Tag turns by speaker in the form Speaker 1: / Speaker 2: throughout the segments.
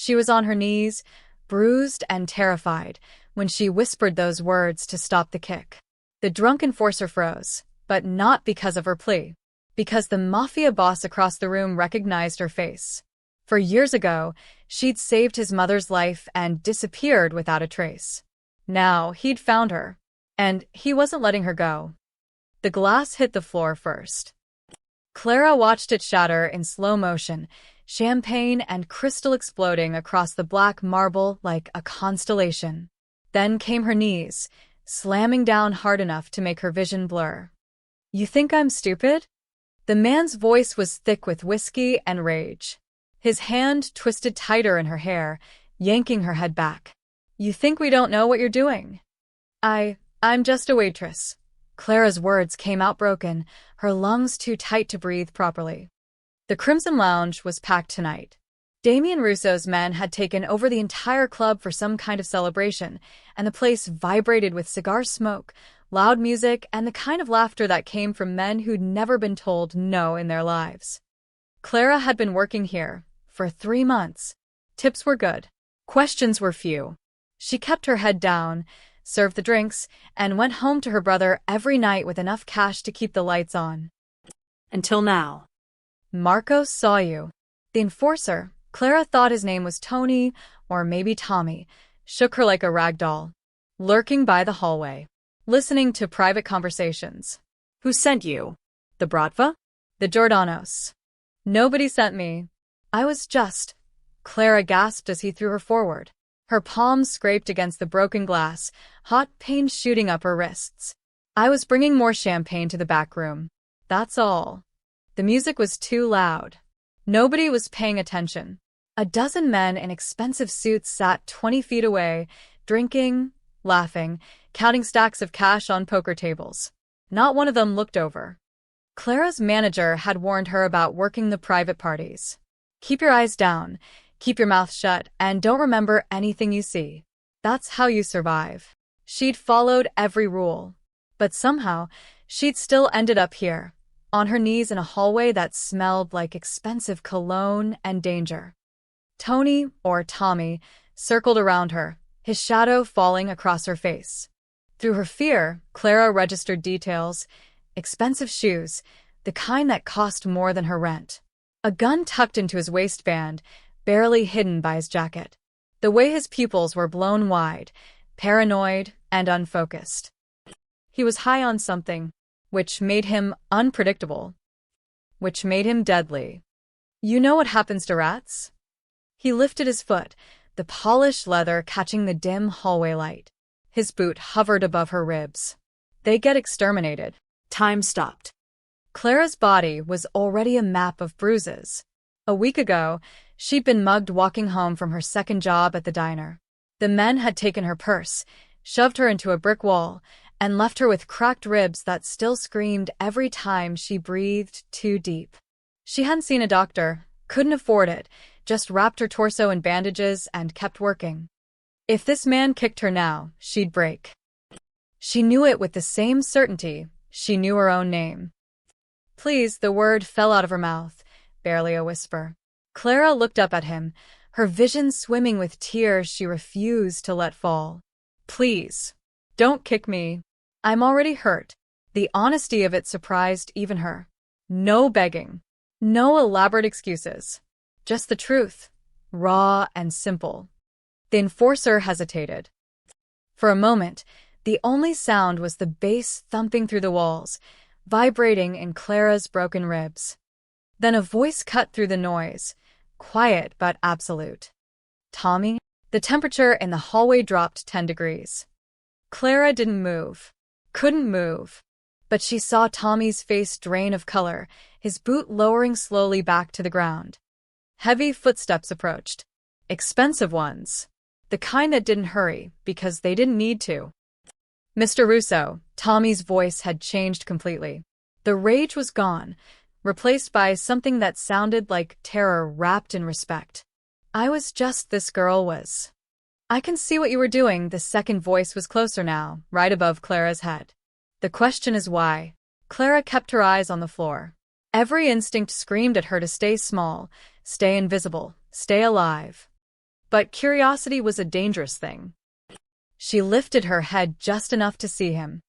Speaker 1: She was on her knees, bruised and terrified, when she whispered those words to stop the kick. The drunk enforcer froze, but not because of her plea. Because the Mafia boss across the room recognized her face. For years ago, she'd saved his mother's life and disappeared without a trace. Now, he'd found her. And he wasn't letting her go. The glass hit the floor first. Clara watched it shatter in slow motion, champagne and crystal exploding across the black marble like a constellation. Then came her knees, slamming down hard enough to make her vision blur. "You think I'm stupid?" The man's voice was thick with whiskey and rage. His hand twisted tighter in her hair, yanking her head back. "You think we don't know what you're doing?" I'm just a waitress." Clara's words came out broken, her lungs too tight to breathe properly. The Crimson Lounge was packed tonight. Damien Russo's men had taken over the entire club for some kind of celebration, and the place vibrated with cigar smoke, loud music, and the kind of laughter that came from men who'd never been told no in their lives. Clara had been working here for 3 months. Tips were good. Questions were few. She kept her head down, served the drinks, and went home to her brother every night with enough cash to keep the lights on.
Speaker 2: Until now.
Speaker 1: Marcos saw you. The enforcer, Clara thought his name was Tony, or maybe Tommy, shook her like a rag doll. Lurking by the hallway. Listening to private conversations.
Speaker 2: Who sent you? The Bratva?
Speaker 1: The Giordanos. Nobody sent me. I was just... Clara gasped as he threw her forward. Her palms scraped against the broken glass, hot pain shooting up her wrists. I was bringing more champagne to the back room. That's all. The music was too loud. Nobody was paying attention. A dozen men in expensive suits sat 20 feet away, drinking, laughing, counting stacks of cash on poker tables. Not one of them looked over. Clara's manager had warned her about working the private parties. Keep your eyes down, keep your mouth shut, and don't remember anything you see. That's how you survive. She'd followed every rule. But somehow, she'd still ended up here, on her knees in a hallway that smelled like expensive cologne and danger. Tony, or Tommy, circled around her, his shadow falling across her face. Through her fear, Clara registered details: expensive shoes, the kind that cost more than her rent. A gun tucked into his waistband, barely hidden by his jacket. The way his pupils were blown wide, paranoid and unfocused. He was high on something, which made him unpredictable, which made him deadly. You know what happens to rats? He lifted his foot, the polished leather catching the dim hallway light. His boot hovered above her ribs. They get exterminated.
Speaker 2: Time stopped.
Speaker 1: Clara's body was already a map of bruises. A week ago, she'd been mugged walking home from her second job at the diner. The men had taken her purse, shoved her into a brick wall, and left her with cracked ribs that still screamed every time she breathed too deep. She hadn't seen a doctor, couldn't afford it, just wrapped her torso in bandages and kept working. If this man kicked her now, she'd break. She knew it with the same certainty she knew her own name. "Please," the word fell out of her mouth, barely a whisper. Clara looked up at him, her vision swimming with tears she refused to let fall. "Please, don't kick me. I'm already hurt." The honesty of it surprised even her. No begging. No elaborate excuses. Just the truth, raw and simple. The enforcer hesitated. For a moment, the only sound was the bass thumping through the walls, vibrating in Clara's broken ribs. Then a voice cut through the noise, quiet but absolute. "Tommy?" The temperature in the hallway dropped 10 degrees. Clara didn't move. Couldn't move. But she saw Tommy's face drain of color, his boot lowering slowly back to the ground. Heavy footsteps approached. Expensive ones. The kind that didn't hurry, because they didn't need to. "Mr. Russo," Tommy's voice had changed completely. The rage was gone, replaced by something that sounded like terror wrapped in respect. "I was just this girl was." "I can see what you were doing." The second voice was closer now, right above Clara's head. "The question is why?" Clara kept her eyes on the floor. Every instinct screamed at her to stay small, stay invisible, stay alive. But curiosity was a dangerous thing. She lifted her head just enough to see him.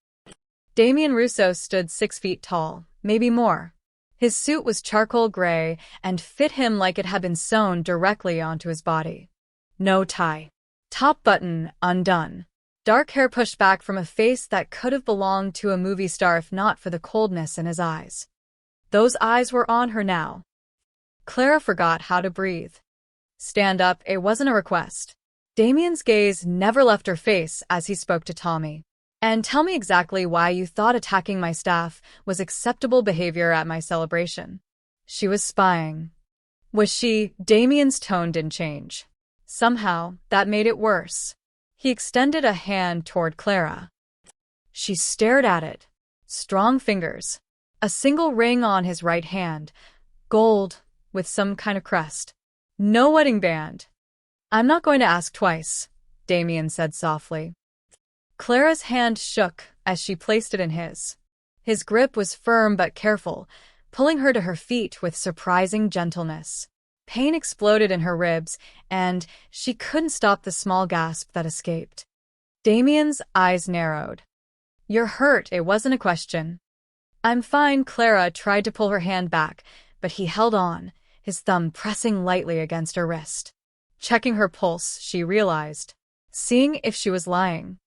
Speaker 1: Damien Russo stood 6 feet tall, maybe more. His suit was charcoal gray and fit him like it had been sewn directly onto his body. No tie. Top button undone. Dark hair pushed back from a face that could have belonged to a movie star if not for the coldness in his eyes. Those eyes were on her now. Clara forgot how to breathe. Stand up, it wasn't a request. Damien's gaze never left her face as he spoke to Tommy. And tell me exactly why you thought attacking my staff was acceptable behavior at my celebration. She was spying. Was she? Damien's tone didn't change. Somehow, that made it worse. He extended a hand toward Clara. She stared at it. Strong fingers. A single ring on his right hand. Gold, with some kind of crest. No wedding band. I'm not going to ask twice, Damien said softly. Clara's hand shook as she placed it in his. His grip was firm but careful, pulling her to her feet with surprising gentleness. Pain exploded in her ribs, and she couldn't stop the small gasp that escaped. Damien's eyes narrowed. You're hurt, it wasn't a question. I'm fine. Clara tried to pull her hand back, but he held on, his thumb pressing lightly against her wrist. Checking her pulse, she realized, seeing if she was lying.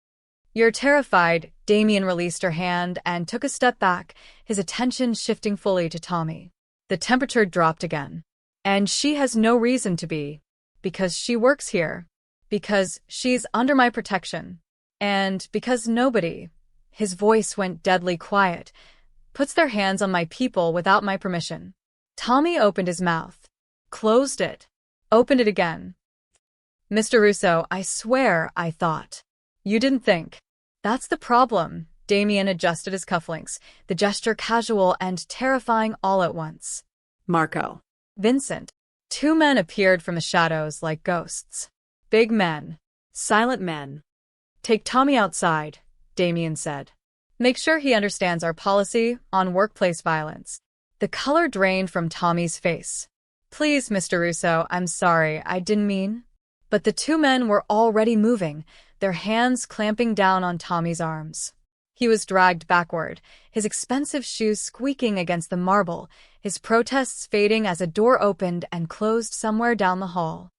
Speaker 1: You're terrified. Damien released her hand and took a step back, his attention shifting fully to Tommy. The temperature dropped again. And she has no reason to be. Because she works here. Because she's under my protection. And because nobody, his voice went deadly quiet, puts their hands on my people without my permission. Tommy opened his mouth. Closed it. Opened it again. Mr. Russo, I swear I thought. You didn't think. That's the problem. Damien adjusted his cufflinks, the gesture casual and terrifying all at once.
Speaker 2: Marco.
Speaker 1: Vincent. 2 men appeared from the shadows like ghosts. Big men.
Speaker 2: Silent men.
Speaker 1: Take Tommy outside, Damien said. Make sure he understands our policy on workplace violence. The color drained from Tommy's face. Please, Mr. Russo, I'm sorry, I didn't mean. But the 2 men were already moving, their hands clamping down on Tommy's arms. He was dragged backward, his expensive shoes squeaking against the marble, his protests fading as a door opened and closed somewhere down the hall.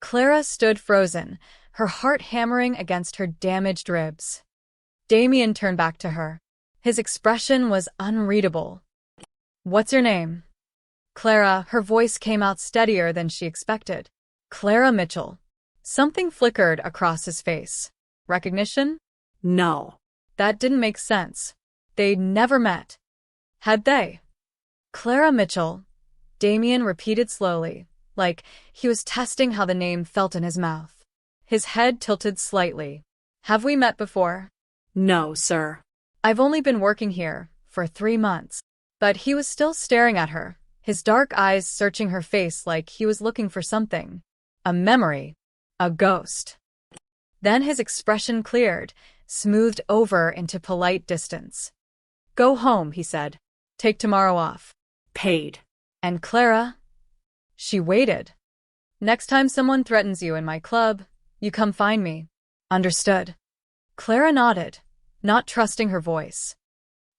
Speaker 1: Clara stood frozen, her heart hammering against her damaged ribs. Damien turned back to her. His expression was unreadable. What's your name? Clara. Her voice came out steadier than she expected. Clara Mitchell. Something flickered across his face. Recognition?
Speaker 2: No.
Speaker 1: That didn't make sense. They'd never met. Had they? Clara Mitchell, Damien repeated slowly, like he was testing how the name felt in his mouth. His head tilted slightly. Have we met before?
Speaker 2: No, sir.
Speaker 1: I've only been working here for 3 months. But he was still staring at her, his dark eyes searching her face like he was looking for something. A memory. A ghost. Then his expression cleared, smoothed over into polite distance. Go home, he said. Take tomorrow off.
Speaker 2: Paid.
Speaker 1: And Clara? She waited. Next time someone threatens you in my club, you come find me. Understood. Clara nodded, not trusting her voice.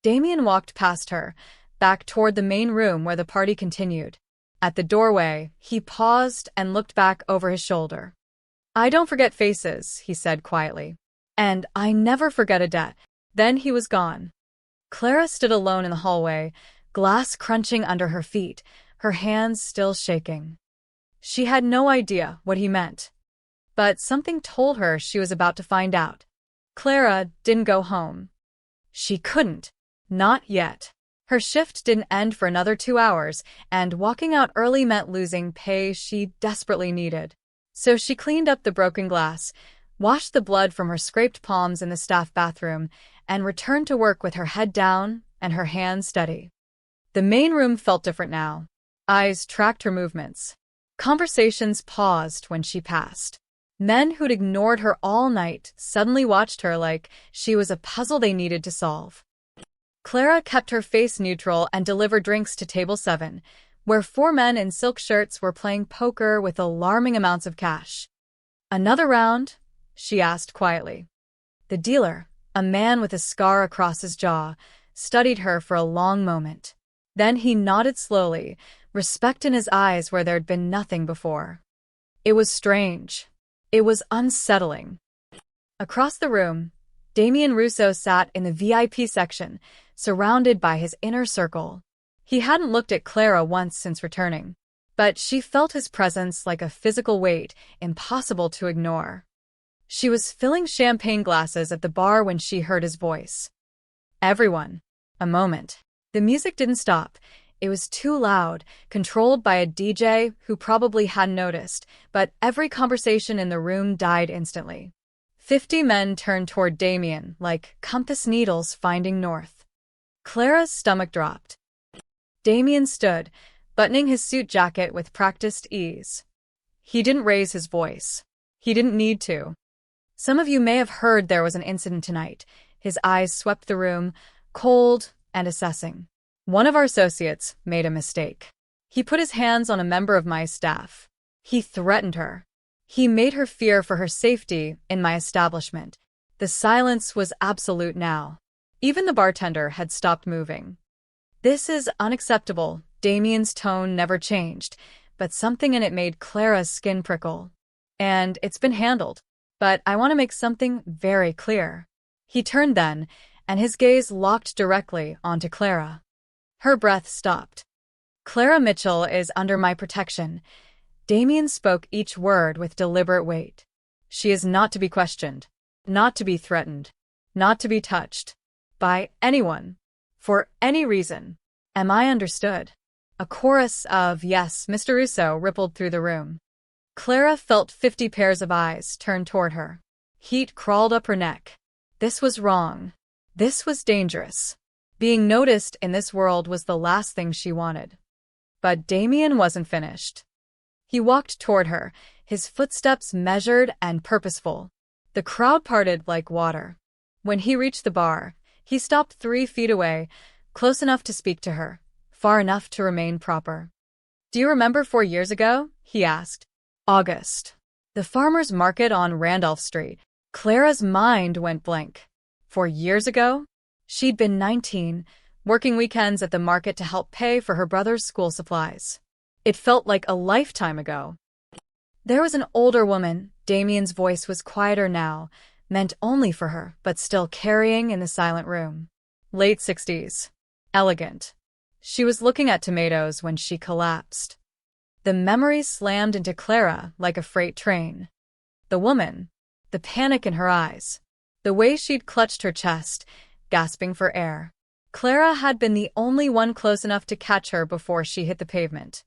Speaker 1: Damien walked past her, back toward the main room where the party continued. At the doorway, he paused and looked back over his shoulder. I don't forget faces, he said quietly. And I never forget a debt. Then he was gone. Clara stood alone in the hallway, glass crunching under her feet, her hands still shaking. She had no idea what he meant. But something told her she was about to find out. Clara didn't go home. She couldn't. Not yet. Her shift didn't end for another 2 hours, and walking out early meant losing pay she desperately needed. So she cleaned up the broken glass, washed the blood from her scraped palms in the staff bathroom, and returned to work with her head down and her hands steady. The main room felt different now. Eyes tracked her movements. Conversations paused when she passed. Men who'd ignored her all night suddenly watched her like she was a puzzle they needed to solve. Clara kept her face neutral and delivered drinks to table 7, where 4 men in silk shirts were playing poker with alarming amounts of cash. Another round? She asked quietly. The dealer, a man with a scar across his jaw, studied her for a long moment. Then he nodded slowly, respect in his eyes where there'd been nothing before. It was strange. It was unsettling. Across the room, Damien Russo sat in the VIP section, surrounded by his inner circle. He hadn't looked at Clara once since returning, but she felt his presence like a physical weight, impossible to ignore. She was filling champagne glasses at the bar when she heard his voice. Everyone. A moment. The music didn't stop. It was too loud, controlled by a DJ who probably hadn't noticed, but every conversation in the room died instantly. 50 men turned toward Damien like compass needles finding north. Clara's stomach dropped. Damien stood, buttoning his suit jacket with practiced ease. He didn't raise his voice. He didn't need to. Some of you may have heard there was an incident tonight. His eyes swept the room, cold and assessing. One of our associates made a mistake. He put his hands on a member of my staff. He threatened her. He made her fear for her safety in my establishment. The silence was absolute now. Even the bartender had stopped moving. This is unacceptable. Damien's tone never changed, but something in it made Clara's skin prickle. And it's been handled. But I want to make something very clear. He turned then, and his gaze locked directly onto Clara. Her breath stopped. Clara Mitchell is under my protection. Damien spoke each word with deliberate weight. She is not to be questioned, not to be threatened, not to be touched. By anyone. For any reason. Am I understood? A chorus of yes, Mr. Russo rippled through the room. Clara felt 50 pairs of eyes turn toward her. Heat crawled up her neck. This was wrong. This was dangerous. Being noticed in this world was the last thing she wanted. But Damien wasn't finished. He walked toward her, his footsteps measured and purposeful. The crowd parted like water. When he reached the bar, he stopped 3 feet away, close enough to speak to her, far enough to remain proper. Do you remember 4 years ago? He asked. August. The farmer's market on Randolph Street. Clara's mind went blank. 4 years ago? She'd been 19, working weekends at the market to help pay for her brother's school supplies. It felt like a lifetime ago. There was an older woman. Damien's voice was quieter now, meant only for her, but still carrying in the silent room. Late 60s. Elegant. She was looking at tomatoes when she collapsed. The memories slammed into Clara like a freight train. The woman, the panic in her eyes, the way she'd clutched her chest, gasping for air. Clara had been the only one close enough to catch her before she hit the pavement.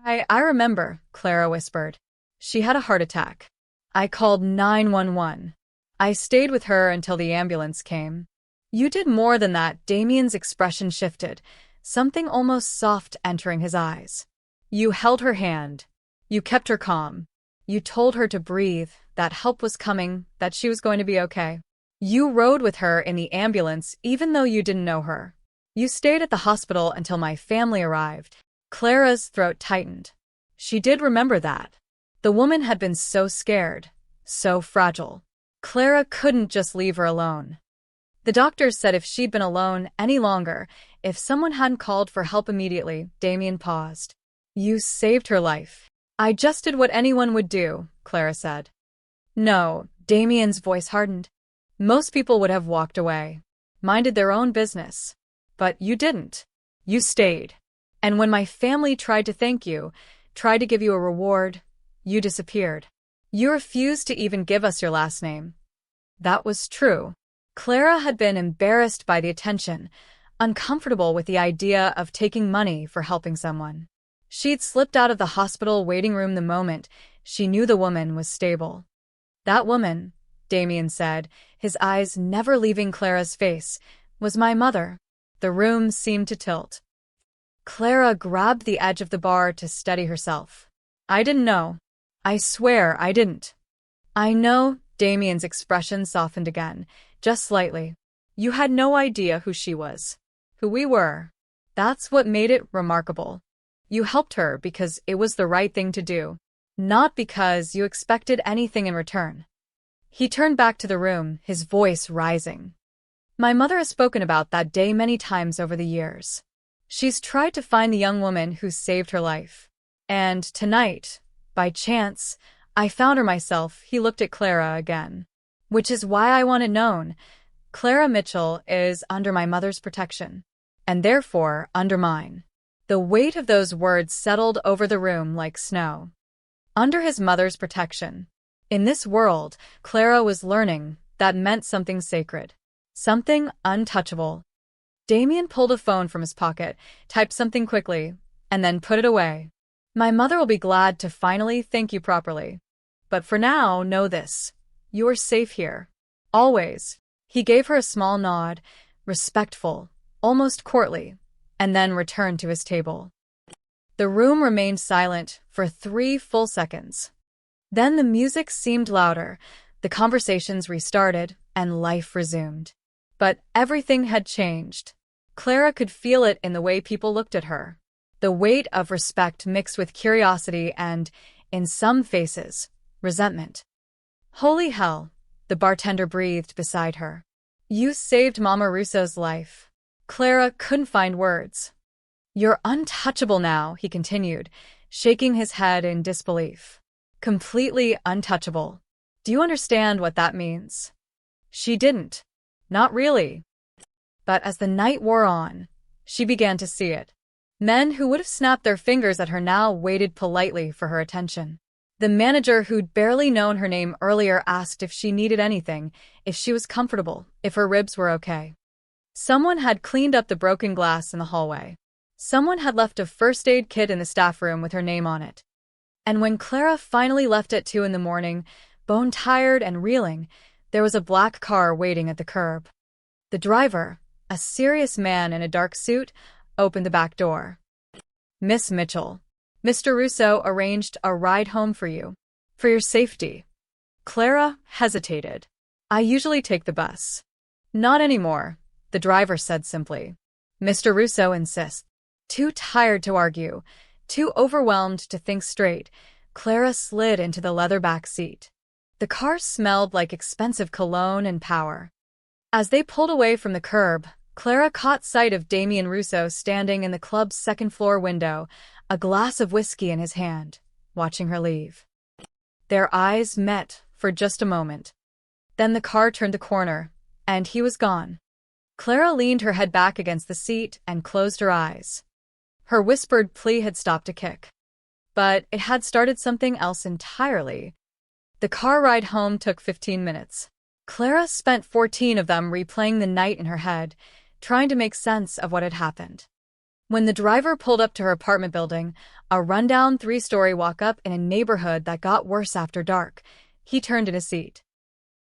Speaker 1: I remember, Clara whispered. She had a heart attack. I called 911. I stayed with her until the ambulance came. You did more than that. Damien's expression shifted, something almost soft entering his eyes. You held her hand. You kept her calm. You told her to breathe, that help was coming, that she was going to be okay. You rode with her in the ambulance even though you didn't know her. You stayed at the hospital until my family arrived. Clara's throat tightened. She did remember that. The woman had been so scared, so fragile. Clara couldn't just leave her alone. The doctors said if she'd been alone any longer, if someone hadn't called for help immediately, Damien paused. You saved her life. I just did what anyone would do, Clara said. No, Damien's voice hardened. Most people would have walked away, minded their own business. But you didn't. You stayed. And when my family tried to thank you, tried to give you a reward, you disappeared. You refused to even give us your last name. That was true. Clara had been embarrassed by the attention, uncomfortable with the idea of taking money for helping someone. She'd slipped out of the hospital waiting room the moment she knew the woman was stable. That woman, Damien said, his eyes never leaving Clara's face, was my mother. The room seemed to tilt. Clara grabbed the edge of the bar to steady herself. I didn't know. I swear I didn't. I know. Damien's expression softened again, just slightly. You had no idea who she was. Who we were. That's what made it remarkable. You helped her because it was the right thing to do. not because you expected anything in return. He turned back to the room, his voice rising. My mother has spoken about that day many times over the years. She's tried to find the young woman who saved her life. And tonight, by chance, I found her myself. He looked at Clara again. Which is why I want it known. Clara Mitchell is under my mother's protection, and therefore under mine. The weight of those words settled over the room like snow. Under his mother's protection. In this world, Clara was learning that meant something sacred. Something untouchable. Damien pulled a phone from his pocket, typed something quickly, and then put it away. My mother will be glad to finally thank you properly. But for now, know this. You are safe here. Always. He gave her a small nod, respectful, almost courtly, and then returned to his table. The room remained silent for 3 full seconds. Then the music seemed louder, the conversations restarted, and life resumed. But everything had changed. Clara could feel it in the way people looked at her. The weight of respect mixed with curiosity and, in some faces, resentment. Holy hell, the bartender breathed beside her. You saved Mama Russo's life. Clara couldn't find words. You're untouchable now, he continued, shaking his head in disbelief. Completely untouchable. Do you understand what that means? She didn't. Not really. But as the night wore on, she began to see it. Men who would have snapped their fingers at her now waited politely for her attention. The manager who'd barely known her name earlier asked if she needed anything, if she was comfortable, if her ribs were okay. Someone had cleaned up the broken glass in the hallway. Someone had left a first aid kit in the staff room with her name on it. And when Clara finally left at 2 in the morning, bone-tired and reeling, there was a black car waiting at the curb. The driver, a serious man in a dark suit, opened the back door. Miss Mitchell, Mr. Russo arranged a ride home for you. For your safety. Clara hesitated. I usually take the bus. Not anymore, the driver said simply. Mr. Russo insists. Too tired to argue, too overwhelmed to think straight, Clara slid into the leather back seat. The car smelled like expensive cologne and power. As they pulled away from the curb, Clara caught sight of Damien Russo standing in the club's second-floor window, a glass of whiskey in his hand, watching her leave. Their eyes met for just a moment. Then the car turned the corner, and he was gone. Clara leaned her head back against the seat and closed her eyes. Her whispered plea had stopped a kick. But it had started something else entirely. The car ride home took 15 minutes. Clara spent 14 of them replaying the night in her head, trying to make sense of what had happened. When the driver pulled up to her apartment building, a rundown 3-story walk-up in a neighborhood that got worse after dark, he turned in his seat.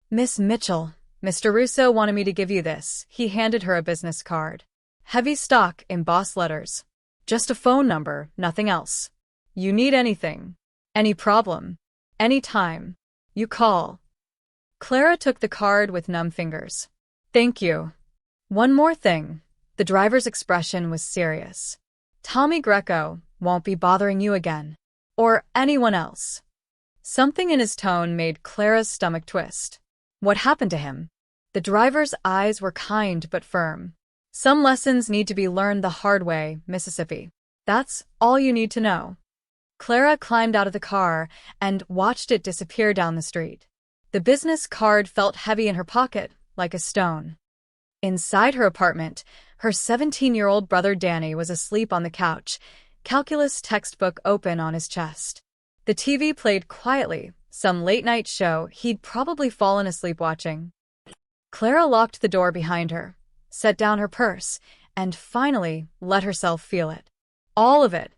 Speaker 1: Miss Mitchell, Mr. Russo wanted me to give you this. He handed her a business card. Heavy stock, embossed letters. Just a phone number, nothing else. You need anything, any problem, any time, you call. Clara took the card with numb fingers. Thank you. One more thing. The driver's expression was serious. Tommy Greco won't be bothering you again. Or anyone else. Something in his tone made Clara's stomach twist. What happened to him? The driver's eyes were kind but firm. Some lessons need to be learned the hard way, Mississippi. That's all you need to know. Clara climbed out of the car and watched it disappear down the street. The business card felt heavy in her pocket, like a stone. Inside her apartment, her 17-year-old brother Danny was asleep on the couch, calculus textbook open on his chest. The TV played quietly, some late-night show he'd probably fallen asleep watching. Clara locked the door behind her, set down her purse, and finally let herself feel it. All of it.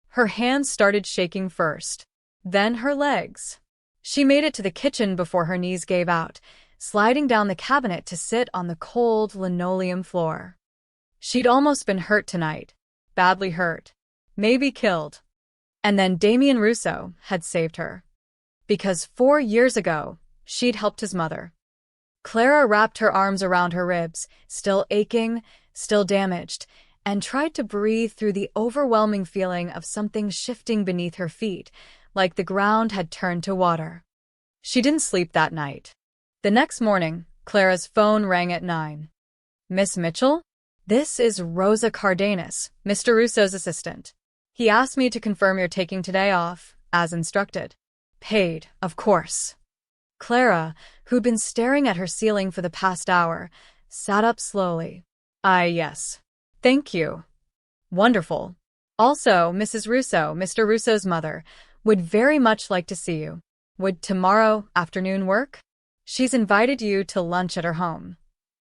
Speaker 1: Her hands started shaking first, then her legs. She made it to the kitchen before her knees gave out, sliding down the cabinet to sit on the cold linoleum floor. She'd almost been hurt tonight, badly hurt, maybe killed. And then Damien Russo had saved her. Because 4 years ago, she'd helped his mother. Clara wrapped her arms around her ribs, still aching, still damaged, and tried to breathe through the overwhelming feeling of something shifting beneath her feet, like the ground had turned to water. She didn't sleep that night. The next morning, Clara's phone rang at 9. Miss Mitchell? This is Rosa Cardenas, Mr. Russo's assistant. He asked me to confirm you're taking today off, as instructed. Paid, of course. Clara, who'd been staring at her ceiling for the past hour, sat up slowly. Yes. Thank you. Wonderful. Also, Mrs. Russo, Mr. Russo's mother, would very much like to see you. Would tomorrow afternoon work? She's invited you to lunch at her home.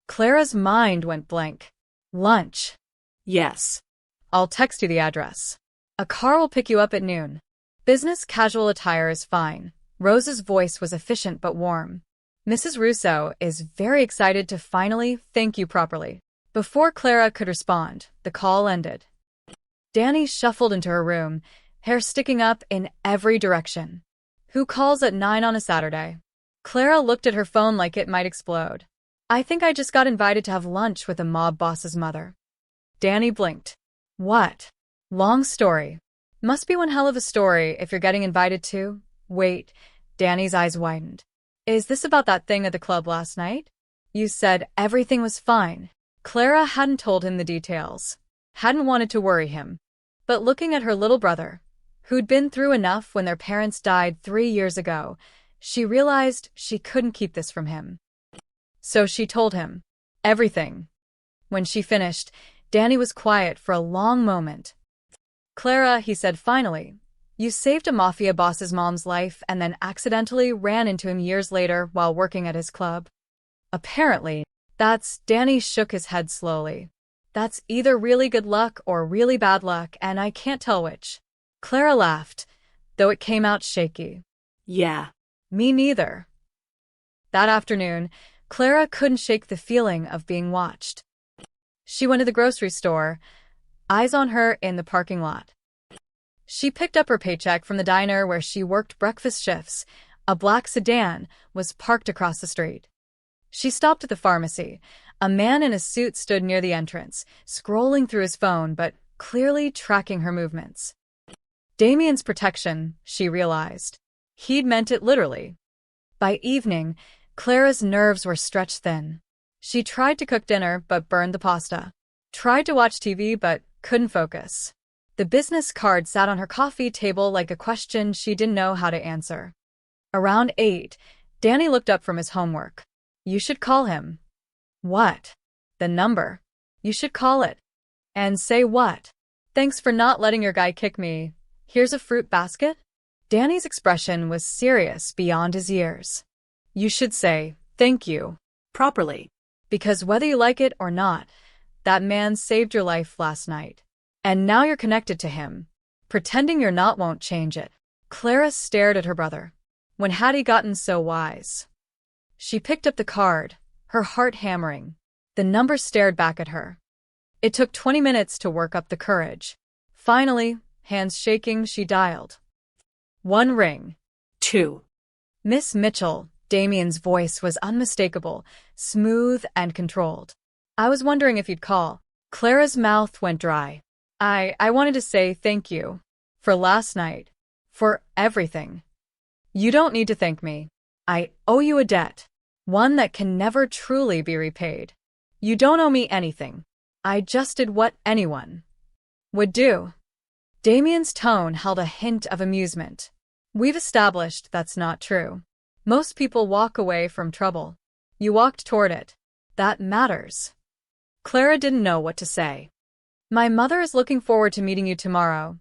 Speaker 1: Clara's mind went blank. Lunch?
Speaker 2: Yes.
Speaker 1: I'll text you the address. A car will pick you up at noon. Business casual attire is fine. Rose's voice was efficient but warm. Mrs. Russo is very excited to finally thank you properly. Before Clara could respond, the call ended. Danny shuffled into her room, hair sticking up in every direction. Who calls at 9 on a Saturday? Clara looked at her phone like it might explode. I think I just got invited to have lunch with a mob boss's mother. Danny blinked. What? Long story. Must be one hell of a story if you're getting invited to. Wait, Danny's eyes widened. Is this about that thing at the club last night? You said everything was fine. Clara hadn't told him the details. Hadn't wanted to worry him. But looking at her little brother, who'd been through enough when their parents died 3 years ago, she realized she couldn't keep this from him. So she told him. Everything. When she finished, Danny was quiet for a long moment. Clara, he said finally, you saved a mafia boss's mom's life and then accidentally ran into him years later while working at his club. Apparently, Danny shook his head slowly. That's either really good luck or really bad luck, and I can't tell which. Clara laughed, though it came out shaky.
Speaker 2: Yeah.
Speaker 1: Me neither. That afternoon, Clara couldn't shake the feeling of being watched. She went to the grocery store, eyes on her in the parking lot. She picked up her paycheck from the diner where she worked breakfast shifts. A black sedan was parked across the street. She stopped at the pharmacy. A man in a suit stood near the entrance, scrolling through his phone but clearly tracking her movements. Damien's protection, she realized. He'd meant it literally. By evening, Clara's nerves were stretched thin. She tried to cook dinner but burned the pasta. Tried to watch TV but couldn't focus. The business card sat on her coffee table like a question she didn't know how to answer. Around 8, Danny looked up from his homework. You should call him. What? The number. You should call it. And say what? Thanks for not letting your guy kick me. Here's a fruit basket? Danny's expression was serious beyond his years. You should say, thank you.
Speaker 2: Properly.
Speaker 1: Because whether you like it or not, that man saved your life last night. And now you're connected to him. Pretending you're not won't change it. Clara stared at her brother. When had he gotten so wise? She picked up the card, her heart hammering. The number stared back at her. It took 20 minutes to work up the courage. Finally, hands shaking, she dialed. 1 ring.
Speaker 2: 2.
Speaker 1: Miss Mitchell, Damien's voice was unmistakable, smooth and controlled. I was wondering if you'd call. Clara's mouth went dry. I wanted to say thank you. For last night. For everything. You don't need to thank me. I owe you a debt. One that can never truly be repaid. You don't owe me anything. I just did what anyone would do. Damien's tone held a hint of amusement. We've established that's not true. Most people walk away from trouble. You walked toward it. That matters. Clara didn't know what to say. My mother is looking forward to meeting you tomorrow,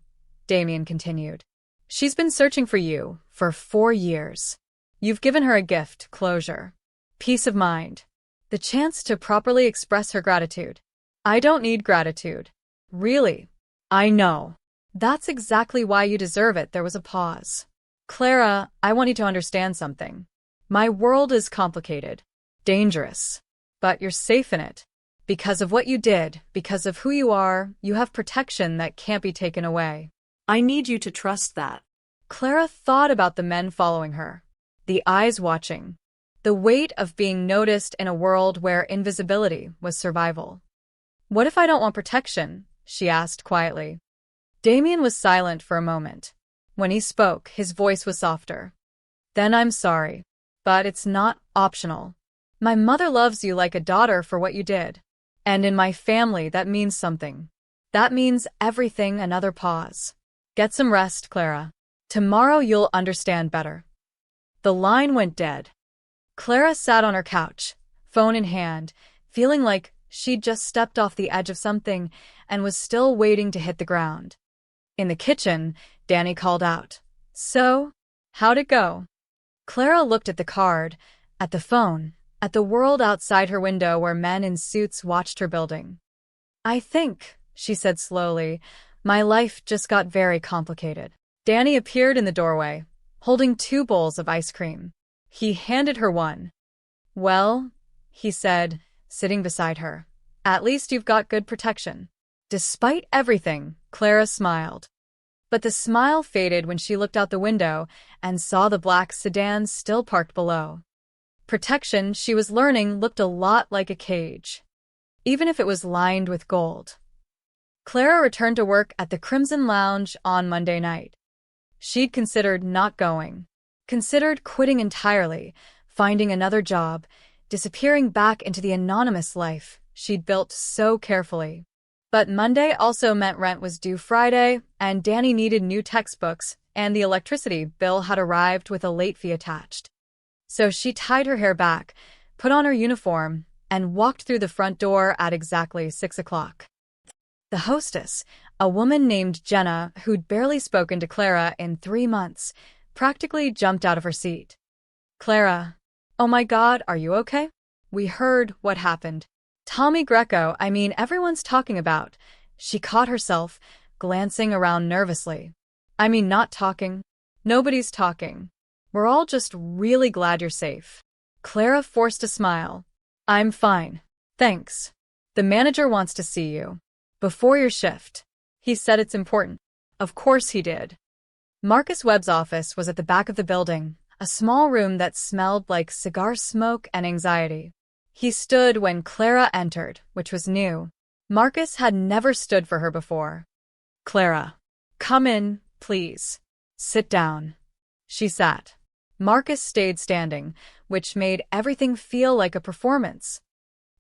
Speaker 1: Damien continued. She's been searching for you for 4 years. You've given her a gift, closure, peace of mind, the chance to properly express her gratitude. I don't need gratitude. Really. I know. That's exactly why you deserve it. There was a pause. Clara, I want you to understand something. My world is complicated, dangerous, but you're safe in it. Because of what you did, because of who you are, you have protection that can't be taken away.
Speaker 2: I need you to trust that.
Speaker 1: Clara thought about the men following her, the eyes watching, the weight of being noticed in a world where invisibility was survival. What if I don't want protection? She asked quietly. Damien was silent for a moment. When he spoke, his voice was softer. Then I'm sorry. But it's not optional. My mother loves you like a daughter for what you did. And in my family, that means something. That means everything. Another pause. Get some rest, Clara. Tomorrow you'll understand better. The line went dead. Clara sat on her couch, phone in hand, feeling like she'd just stepped off the edge of something and was still waiting to hit the ground. In the kitchen, Danny called out, "So, how'd it go?" Clara looked at the card, at the phone, at the world outside her window where men in suits watched her building. "I think," she said slowly, "my life just got very complicated." Danny appeared in the doorway, holding 2 bowls of ice cream. He handed her one. "Well," he said, sitting beside her, "at least you've got good protection." Despite everything, Clara smiled. But the smile faded when she looked out the window and saw the black sedan still parked below. Protection, she was learning, looked a lot like a cage, even if it was lined with gold. Clara returned to work at the Crimson Lounge on Monday night. She'd considered not going, considered quitting entirely, finding another job, disappearing back into the anonymous life she'd built so carefully. But Monday also meant rent was due Friday, and Danny needed new textbooks, and the electricity bill had arrived with a late fee attached. So she tied her hair back, put on her uniform, and walked through the front door at exactly 6 o'clock. The hostess, a woman named Jenna who'd barely spoken to Clara in 3 months, practically jumped out of her seat. "Clara, oh my God, are you okay? We heard what happened. Tommy Greco, everyone's talking about." She caught herself, glancing around nervously. Not talking. Nobody's talking. We're all just really glad you're safe." Clara forced a smile. "I'm fine. Thanks. The manager wants to see you. Before your shift. He said it's important." Of course he did. Marcus Webb's office was at the back of the building, a small room that smelled like cigar smoke and anxiety. He stood when Clara entered, which was new. Marcus had never stood for her before. "Clara, come in, please. Sit down." She sat. Marcus stayed standing, which made everything feel like a performance.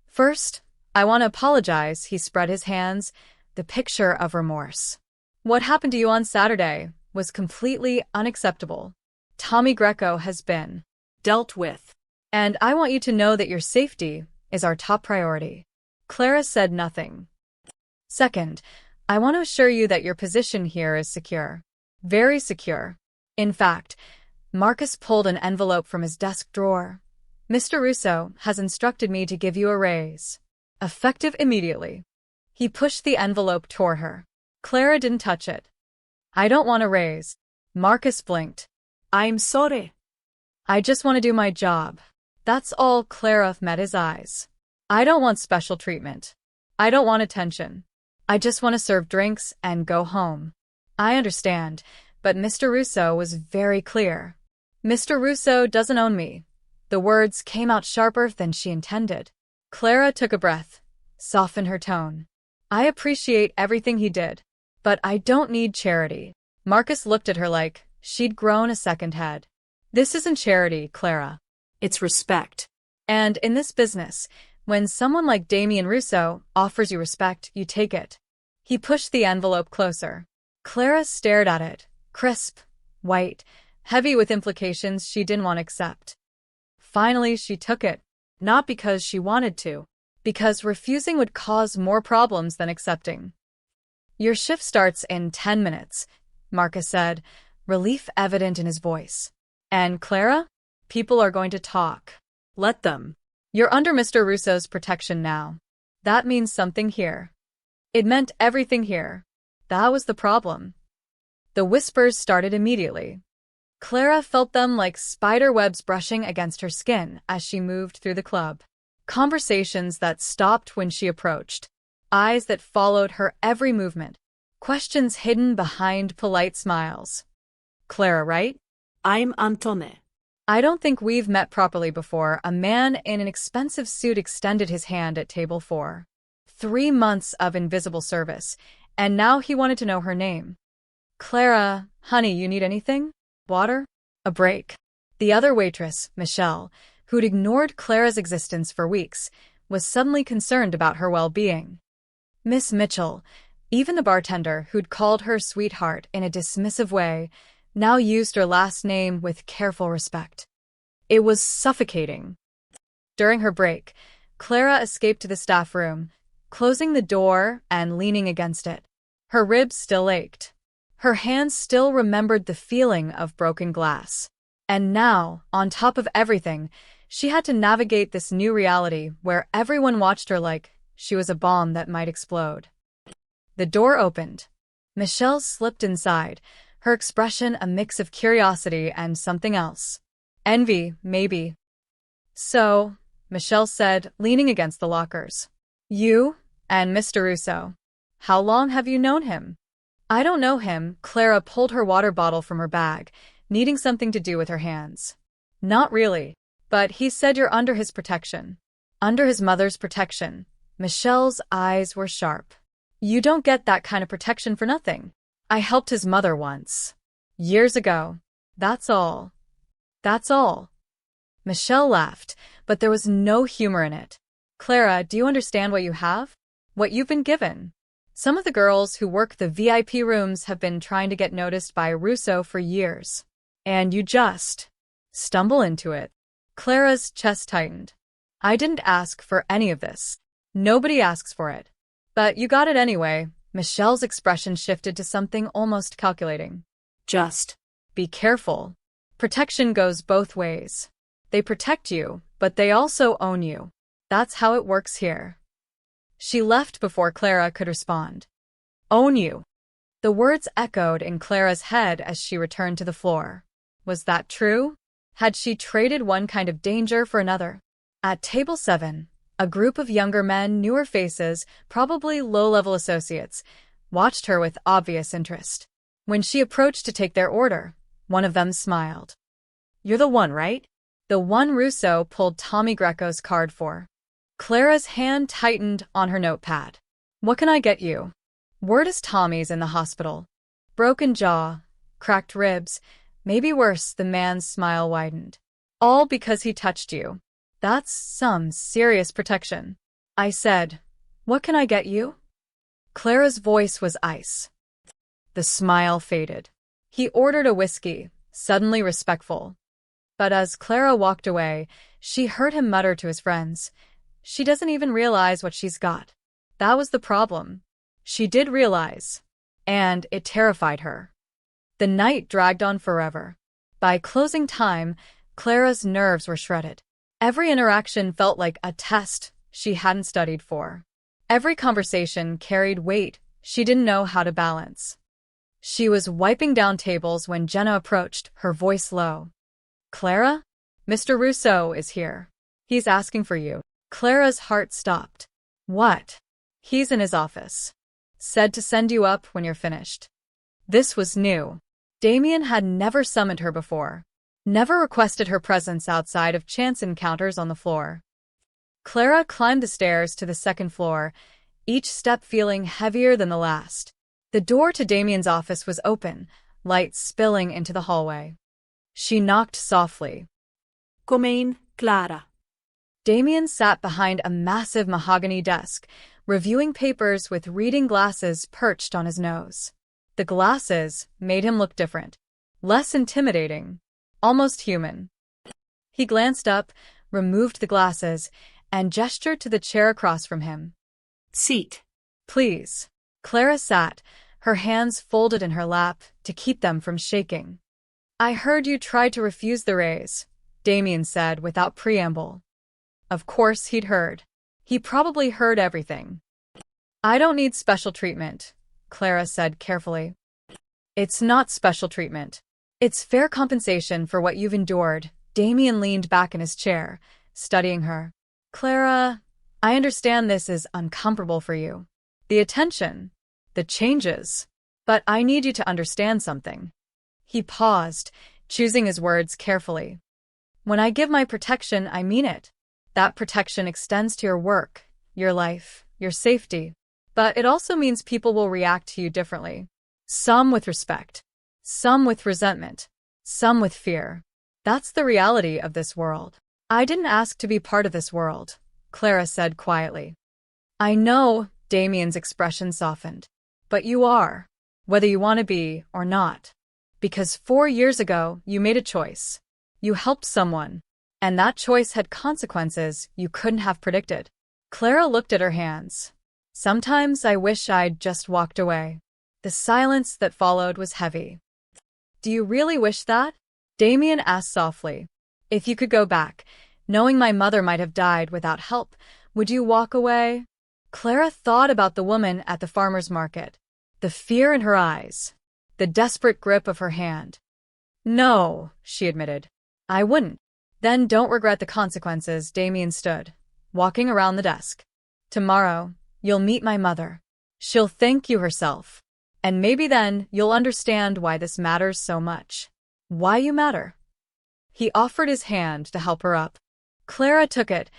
Speaker 1: "First, I want to apologize." He spread his hands, the picture of remorse. "What happened to you on Saturday was completely unacceptable. Tommy Greco has been
Speaker 2: dealt with.
Speaker 1: And I want you to know that your safety is our top priority." Clara said nothing. "Second, I want to assure you that your position here is secure. Very secure. In fact," Marcus pulled an envelope from his desk drawer. "Mr. Russo has instructed me to give you a raise. Effective immediately." He pushed the envelope toward her. Clara didn't touch it. "I don't want a raise." Marcus blinked.
Speaker 2: "I'm sorry."
Speaker 1: "I just want to do my job. That's all." Clara met his eyes. "I don't want special treatment. I don't want attention. I just want to serve drinks and go home." "I understand, but Mr. Russo was very clear." "Mr. Russo doesn't own me." The words came out sharper than she intended. Clara took a breath, softened her tone. "I appreciate everything he did, but I don't need charity." Marcus looked at her like she'd grown a second head. "This isn't charity, Clara.
Speaker 2: It's respect.
Speaker 1: And in this business, when someone like Damien Russo offers you respect, you take it." He pushed the envelope closer. Clara stared at it, crisp, white, heavy with implications she didn't want to accept. Finally, she took it, not because she wanted to, because refusing would cause more problems than accepting. "Your shift starts in 10 minutes, Marcus said, relief evident in his voice. "And Clara? People are going to talk.
Speaker 2: Let them.
Speaker 1: You're under Mr. Russo's protection now. That means something here." It meant everything here. That was the problem. The whispers started immediately. Clara felt them like spider webs brushing against her skin as she moved through the club. Conversations that stopped when she approached. Eyes that followed her every movement. Questions hidden behind polite smiles. "Clara, right?"
Speaker 2: "I'm Antone."
Speaker 1: "I don't think we've met properly before." A man in an expensive suit extended his hand at table 4. 3 months of invisible service, and now he wanted to know her name. Clara, honey, you need anything? Water? A break. The other waitress, Michelle, who'd ignored Clara's existence for weeks, was suddenly concerned about her well-being. Miss Mitchell, even the bartender who'd called her sweetheart in a dismissive way, now used her last name with careful respect. It was suffocating. During her break, Clara escaped to the staff room, closing the door and leaning against it. Her ribs still ached. Her hands still remembered the feeling of broken glass. And now, on top of everything, she had to navigate this new reality where everyone watched her like she was a bomb that might explode. The door opened. Michelle slipped inside, her expression a mix of curiosity and something else. Envy, maybe. So, Michelle said, leaning against the lockers. You and Mr. Russo. How long have you known him? I don't know him. Clara pulled her water bottle from her bag, needing something to do with her hands. Not really, but he said you're under his protection. Under his mother's protection. Michelle's eyes were sharp. You don't get that kind of protection for nothing. I helped his mother once. Years ago. That's all. That's all. Michelle laughed, but there was no humor in it. Clara, do you understand what you have? What you've been given? Some of the girls who work the VIP rooms have been trying to get noticed by Russo for years. And you just stumble into it. Clara's chest tightened. I didn't ask for any of this. Nobody asks for it. But you got it anyway. Michelle's expression shifted to something almost calculating. Just be careful. Protection goes both ways. They protect you, but they also own you. That's how it works here. She left before Clara could respond. Own you. The words echoed in Clara's head as she returned to the floor. Was that true? Had she traded one kind of danger for another? At table 7, a group of younger men, newer faces, probably low-level associates, watched her with obvious interest. When she approached to take their order, one of them smiled. You're the one, right? The one Russo pulled Tommy Greco's card for. Clara's hand tightened on her notepad. What can I get you? Word is Tommy's in the hospital. Broken jaw, cracked ribs, maybe worse. The man's smile widened. All because he touched you. That's some serious protection. I said, what can I get you? Clara's voice was ice. The smile faded. He ordered a whiskey, suddenly respectful. But as Clara walked away, she heard him mutter to his friends, she doesn't even realize what she's got. That was the problem. She did realize. And it terrified her. The night dragged on forever. By closing time, Clara's nerves were shredded. Every interaction felt like a test she hadn't studied for. Every conversation carried weight she didn't know how to balance. She was wiping down tables when Jenna approached, her voice low. Clara? Mr. Russo is here. He's asking for you. Clara's heart stopped. What? He's in his office. Said to send you up when you're finished. This was new. Damien had never summoned her before. Never requested her presence outside of chance encounters on the floor. Clara climbed the stairs to the second floor, each step feeling heavier than the last. The door to Damien's office was open, light spilling into the hallway. She knocked softly.
Speaker 2: Come in, Clara.
Speaker 1: Damien sat behind a massive mahogany desk, reviewing papers with reading glasses perched on his nose. The glasses made him look different, less intimidating, almost human. He glanced up, removed the glasses, and gestured to the chair across from him.
Speaker 2: Seat.
Speaker 1: Please. Clara sat, her hands folded in her lap to keep them from shaking. I heard you tried to refuse the raise, Damien said without preamble. Of course he'd heard. He probably heard everything. I don't need special treatment, Clara said carefully. It's not special treatment. It's fair compensation for what you've endured. Damien leaned back in his chair, studying her. Clara, I understand this is uncomfortable for you. The attention, the changes. But I need you to understand something. He paused, choosing his words carefully. When I give my protection, I mean it. That protection extends to your work, your life, your safety. But it also means people will react to you differently. Some with respect, some with resentment, some with fear. That's the reality of this world. I didn't ask to be part of this world, Clara said quietly. I know, Damien's expression softened. But you are, whether you want to be or not. Because 4 years ago, you made a choice. You helped someone, and that choice had consequences you couldn't have predicted. Clara looked at her hands. Sometimes I wish I'd just walked away. The silence that followed was heavy. Do you really wish that? Damien asked softly. If you could go back, knowing my mother might have died without help, would you walk away? Clara thought about the woman at the farmer's market, the fear in her eyes, the desperate grip of her hand. No, she admitted. I wouldn't. Then don't regret the consequences. Damien stood, walking around the desk. Tomorrow, you'll meet my mother. She'll thank you herself. And maybe then you'll understand why this matters so much. Why you matter. He offered his hand to help her up. Clara took it,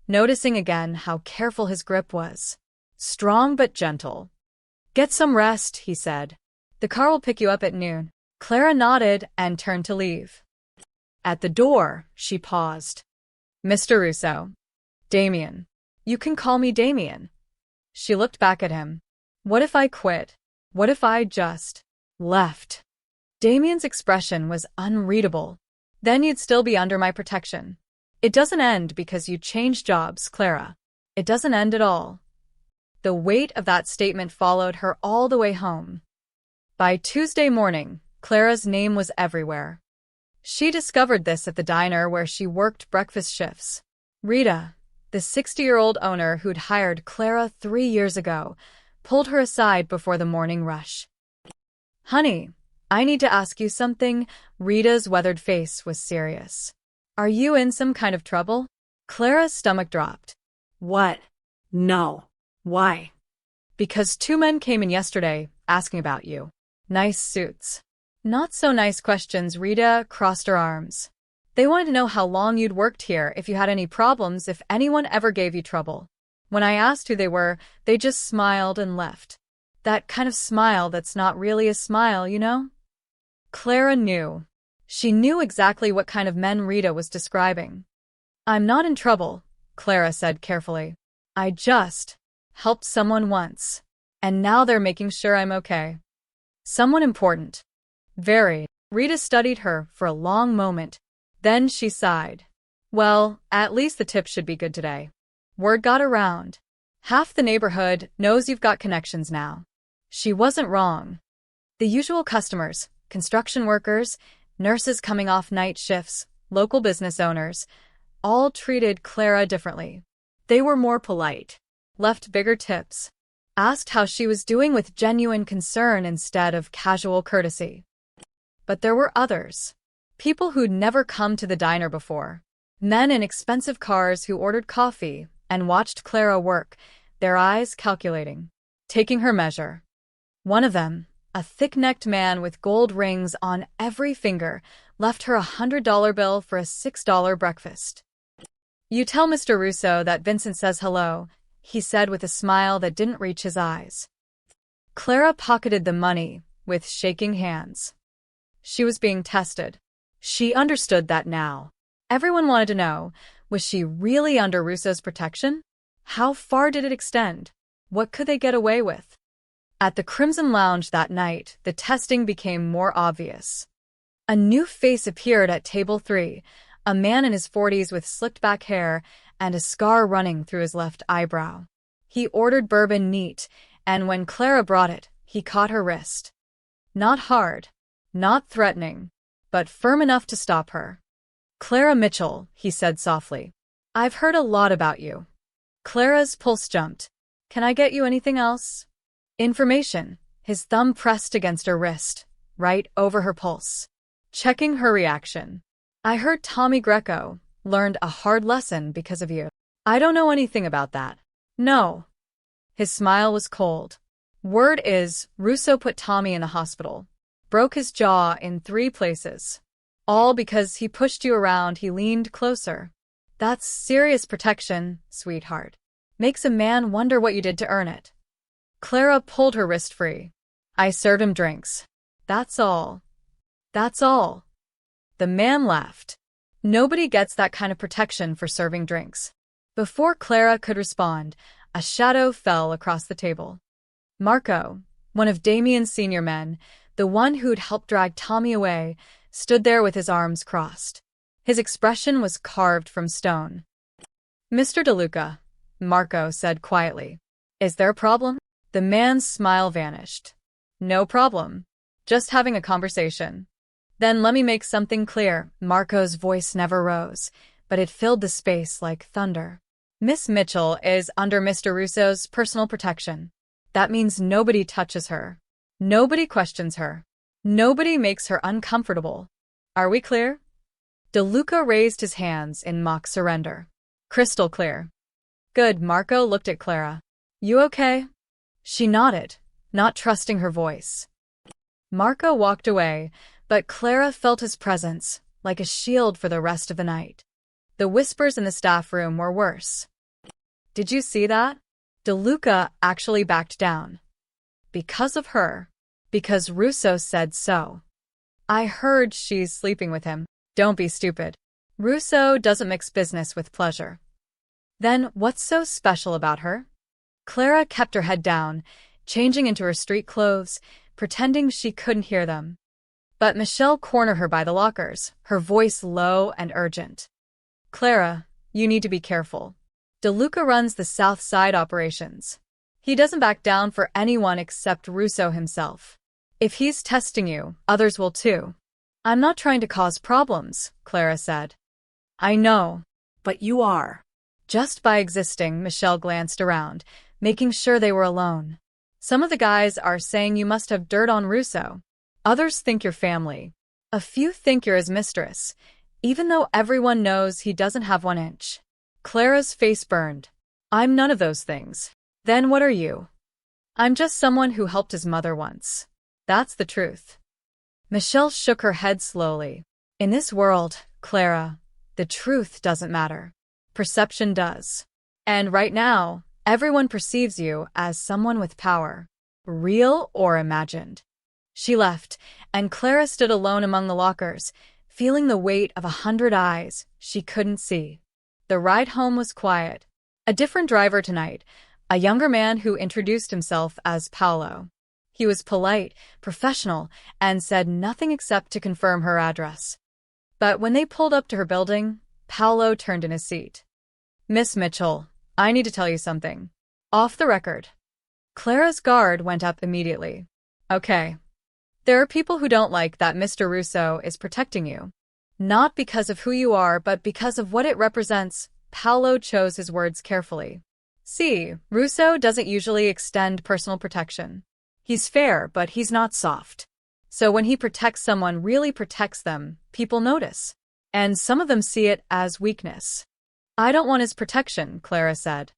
Speaker 1: noticing again how careful his grip was. Strong but gentle. Get some rest, he said. The car will pick you up at noon. Clara nodded and turned to leave. At the door, she paused. Mr. Russo. Damien. You can call me Damien. She looked back at him. What if I quit? What if I just left? Damien's expression was unreadable. Then you'd still be under my protection. It doesn't end because you change jobs, Clara. It doesn't end at all. The weight of that statement followed her all the way home. By Tuesday morning, Clara's name was everywhere. She discovered this at the diner where she worked breakfast shifts. Rita, the 60-year-old owner who'd hired Clara 3 years ago, pulled her aside before the morning rush. Honey, I need to ask you something. Rita's weathered face was serious. Are you in some kind of trouble? Clara's stomach dropped.
Speaker 2: What? No. Why?
Speaker 1: Because 2 men came in yesterday, asking about you. Nice suits. Not so nice questions. Rita crossed her arms. They wanted to know how long you'd worked here, if you had any problems, if anyone ever gave you trouble. When I asked who they were, they just smiled and left. That kind of smile that's not really a smile, you know? Clara knew. She knew exactly what kind of men Rita was describing. I'm not in trouble, Clara said carefully. I just helped someone once, and now they're making sure I'm okay. Someone important. Very. Rita studied her for a long moment. Then she sighed. Well, at least the tip should be good today. Word got around. Half the neighborhood knows you've got connections now. She wasn't wrong. The usual customers, construction workers, nurses coming off night shifts, local business owners, all treated Clara differently. They were more polite, left bigger tips, asked how she was doing with genuine concern instead of casual courtesy. But there were others. People who'd never come to the diner before. Men in expensive cars who ordered coffee and watched Clara work, their eyes calculating, taking her measure. One of them, a thick-necked man with gold rings on every finger, left her $100 bill for a $6 breakfast. You tell Mr. Russo that Vincent says hello, he said with a smile that didn't reach his eyes. Clara pocketed the money with shaking hands. She was being tested. She understood that now. Everyone wanted to know, was she really under Russo's protection? How far did it extend? What could they get away with? At the Crimson Lounge that night, the testing became more obvious. A new face appeared at table 3, a man in his 40s with slicked-back hair and a scar running through his left eyebrow. He ordered bourbon neat, and when Clara brought it, he caught her wrist. Not hard, not threatening, but firm enough to stop her. Clara Mitchell, he said softly. I've heard a lot about you. Clara's pulse jumped. Can I get you anything else? Information. His thumb pressed against her wrist, right over her pulse. Checking her reaction. I heard Tommy Greco learned a hard lesson because of you. I don't know anything about that. No. His smile was cold. Word is, Russo put Tommy in the hospital. Broke his jaw in 3 places. All because he pushed you around. He leaned closer. That's serious protection, sweetheart. Makes a man wonder what you did to earn it. Clara pulled her wrist free. I served him drinks. That's all. That's all. The man laughed. Nobody gets that kind of protection for serving drinks. Before Clara could respond, a shadow fell across the table. Marco, one of Damien's senior men, the one who'd helped drag Tommy away, stood there with his arms crossed. His expression was carved from stone. Mr. DeLuca, Marco said quietly. Is there a problem? The man's smile vanished. No problem. Just having a conversation. Then let me make something clear. Marco's voice never rose, but it filled the space like thunder. Miss Mitchell is under Mr. Russo's personal protection. That means nobody touches her. Nobody questions her. Nobody makes her uncomfortable. Are we clear? DeLuca raised his hands in mock surrender. Crystal clear. Good. Marco looked at Clara. You okay? She nodded, not trusting her voice. Marco walked away, but Clara felt his presence, like a shield for the rest of the night. The whispers in the staff room were worse. Did you see that? DeLuca actually backed down. Because of her. Because Russo said so. I heard she's sleeping with him. Don't be stupid. Russo doesn't mix business with pleasure. Then what's so special about her? Clara kept her head down, changing into her street clothes, pretending she couldn't hear them. But Michelle cornered her by the lockers, her voice low and urgent. Clara, you need to be careful. DeLuca runs the South Side operations. He doesn't back down for anyone except Russo himself. If he's testing you, others will too. I'm not trying to cause problems, Clara said. I know.
Speaker 2: But you are.
Speaker 1: Just by existing, Michelle glanced around, making sure they were alone. Some of the guys are saying you must have dirt on Russo. Others think you're family. A few think you're his mistress, even though everyone knows he doesn't have 1 inch. Clara's face burned. I'm none of those things. Then what are you? I'm just someone who helped his mother once. That's the truth. Michelle shook her head slowly. In this world, Clara, the truth doesn't matter. Perception does. And right now, everyone perceives you as someone with power, real or imagined. She left, and Clara stood alone among the lockers, feeling the weight of 100 eyes she couldn't see. The ride home was quiet. A different driver tonight, a younger man who introduced himself as Paolo. He was polite, professional, and said nothing except to confirm her address. But when they pulled up to her building, Paolo turned in his seat. Miss Mitchell, I need to tell you something. Off the record. Clara's guard went up immediately. Okay. There are people who don't like that Mr. Russo is protecting you. Not because of who you are, but because of what it represents. Paolo chose his words carefully. See, Russo doesn't usually extend personal protection. He's fair, but he's not soft. So when he protects someone, really protects them, people notice. And some of them see it as weakness. I don't want his protection, Clara said.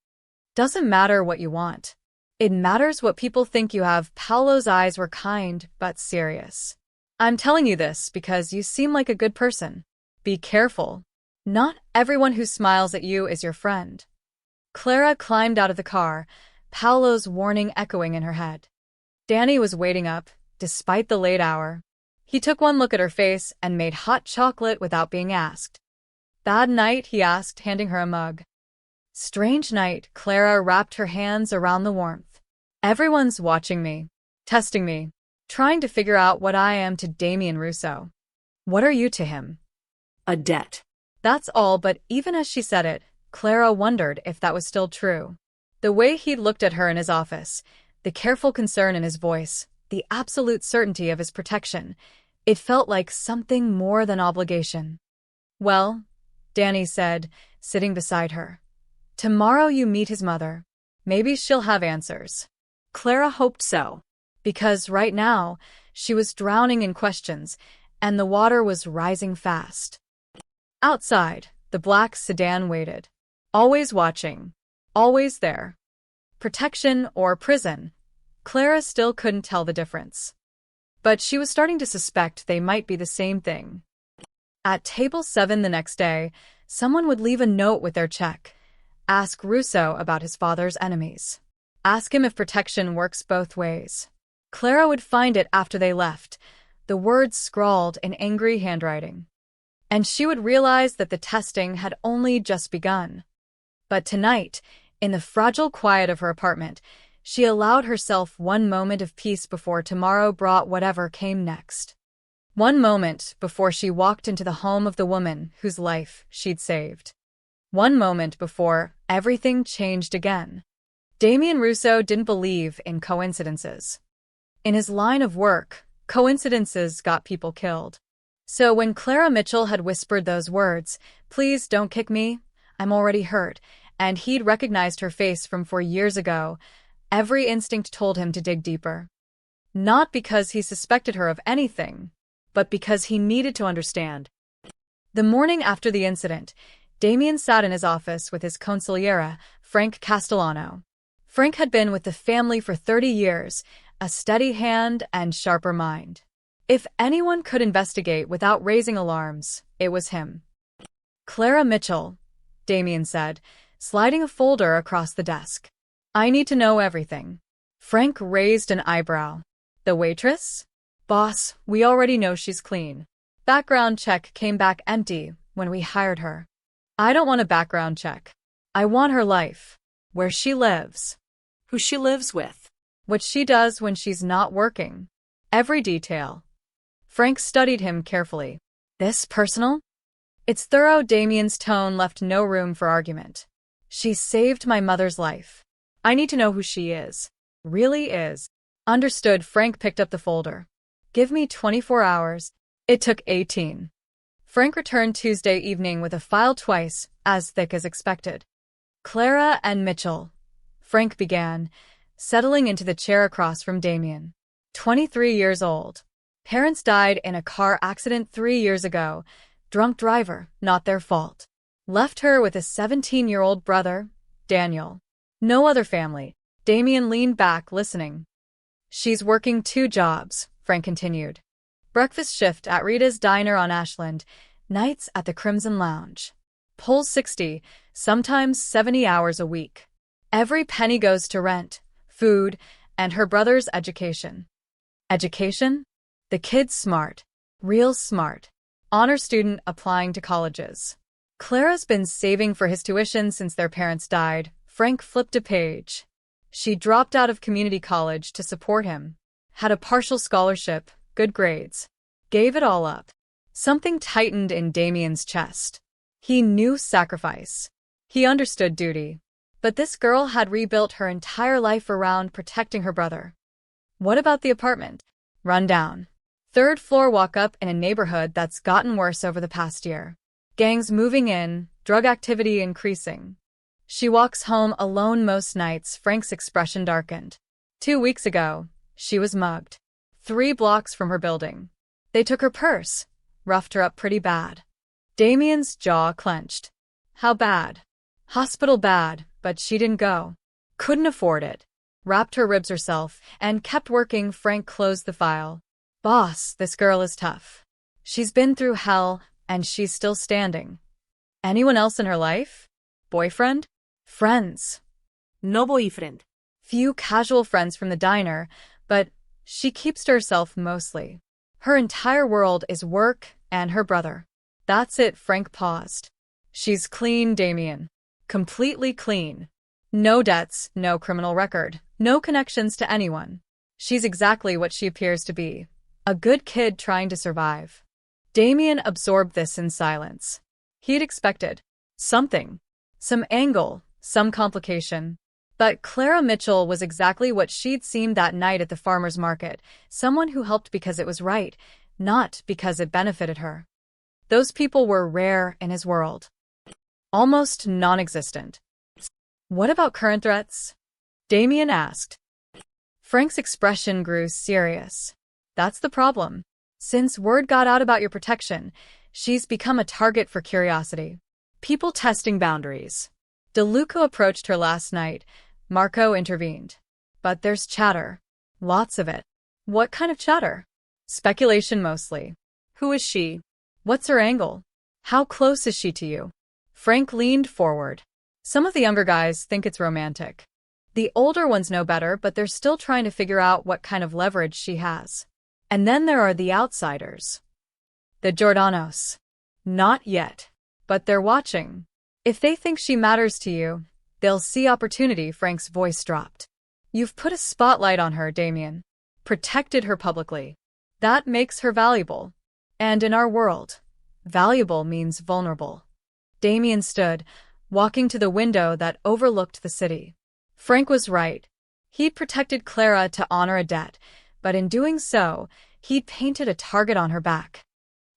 Speaker 1: Doesn't matter what you want. It matters what people think you have. Paolo's eyes were kind, but serious. I'm telling you this because you seem like a good person. Be careful. Not everyone who smiles at you is your friend. Clara climbed out of the car, Paolo's warning echoing in her head. Danny was waiting up, despite the late hour. He took one look at her face and made hot chocolate without being asked. Bad night, he asked, handing her a mug. Strange night, Clara wrapped her hands around the warmth. Everyone's watching me, testing me, trying to figure out what I am to Damien Russo. What are you to him?
Speaker 2: A debt.
Speaker 1: That's all, but even as she said it, Clara wondered if that was still true. The way he looked at her in his office, the careful concern in his voice, the absolute certainty of his protection, it felt like something more than obligation. Well, Danny said, sitting beside her. Tomorrow you meet his mother. Maybe she'll have answers. Clara hoped so. Because right now, she was drowning in questions, and the water was rising fast. Outside, the black sedan waited. Always watching. Always there. Protection or prison. Clara still couldn't tell the difference. But she was starting to suspect they might be the same thing. At table 7 the next day, someone would leave a note with their check. Ask Russo about his father's enemies. Ask him if protection works both ways. Clara would find it after they left, the words scrawled in angry handwriting. And she would realize that the testing had only just begun. But tonight, in the fragile quiet of her apartment, she allowed herself one moment of peace before tomorrow brought whatever came next. One moment before she walked into the home of the woman whose life she'd saved. One moment before everything changed again. Damien Russo didn't believe in coincidences. In his line of work, coincidences got people killed. So when Clara Mitchell had whispered those words, "Please don't kick me, I'm already hurt," and he'd recognized her face from 4 years ago, every instinct told him to dig deeper. Not because he suspected her of anything, but because he needed to understand. The morning after the incident, Damien sat in his office with his consigliere, Frank Castellano. Frank had been with the family for 30 years, a steady hand and sharper mind. If anyone could investigate without raising alarms, it was him. "Clara Mitchell," Damien said, sliding a folder across the desk. "I need to know everything." Frank raised an eyebrow. "The waitress?" "Boss, we already know she's clean. Background check came back empty when we hired her." "I don't want a background check. I want her life. Where she lives.
Speaker 2: Who she lives with.
Speaker 1: What she does when she's not working. Every detail." Frank studied him carefully. "This personal?" "It's thorough." Damien's tone left no room for argument. "She saved my mother's life. I need to know who she is. Really is." "Understood." Frank picked up the folder. "Give me 24 hours. It took 18. Frank returned Tuesday evening with a file twice as thick as expected. "Clara and Mitchell," Frank began, settling into the chair across from Damien. 23 years old. Parents died in a car accident 3 years ago. Drunk driver, not their fault. Left her with a 17-year-old brother, Daniel. No other family. Damien leaned back, listening. "She's working 2 jobs, Frank continued. Breakfast shift at Rita's Diner on Ashland, nights at the Crimson Lounge. Pulls 60, sometimes 70 hours a week. Every penny goes to rent, food, and her brother's education." Education? The kid's smart. Real smart. Honor student applying to colleges. "Clara's been saving for his tuition since their parents died." Frank flipped a page. "She dropped out of community college to support him. Had a partial scholarship, good grades. Gave it all up." Something tightened in Damien's chest. He knew sacrifice. He understood duty. But this girl had rebuilt her entire life around protecting her brother. What about the apartment? Run down. 3rd floor walk-up in a neighborhood that's gotten worse over the past year. Gangs moving in, drug activity increasing. She walks home alone most nights. Frank's expression darkened. 2 weeks ago, she was mugged. 3 blocks from her building. They took her purse, roughed her up pretty bad. Damien's jaw clenched. How bad? Hospital bad, but she didn't go. Couldn't afford it. Wrapped her ribs herself and kept working. Frank closed the file. "Boss, this girl is tough. She's been through hell, and she's still standing." "Anyone else in her life? Boyfriend? Friends?"
Speaker 2: No boyfriend.
Speaker 1: Few casual friends from the diner, but she keeps to herself mostly. Her entire world is work and her brother. That's it." Frank paused. "She's clean, Damien. Completely clean. No debts, no criminal record, no connections to anyone. She's exactly what she appears to be. A good kid trying to survive." Damien absorbed this in silence. He'd expected something. Some angle, some complication. But Clara Mitchell was exactly what she'd seen that night at the farmer's market, someone who helped because it was right, not because it benefited her. Those people were rare in his world. Almost non-existent. "What about current threats?" Damien asked. Frank's expression grew serious. "That's the problem. Since word got out about your protection, she's become a target for curiosity. People testing boundaries. DeLuca approached her last night. Marco intervened. But there's chatter. Lots of it." "What kind of chatter?" "Speculation mostly. Who is she? What's her angle? How close is she to you?" Frank leaned forward. "Some of the younger guys think it's romantic. The older ones know better, but they're still trying to figure out what kind of leverage she has. And then there are the outsiders. The Giordano's. Not yet. But they're watching. If they think she matters to you, they'll see opportunity. Frank's voice dropped. You've put a spotlight on her, Damien. Protected her publicly. That makes her valuable. And in our world, valuable means vulnerable. Damien stood, walking to the window that overlooked the city. Frank was right. He'd protected Clara to honor a debt, but in doing so, he'd painted a target on her back.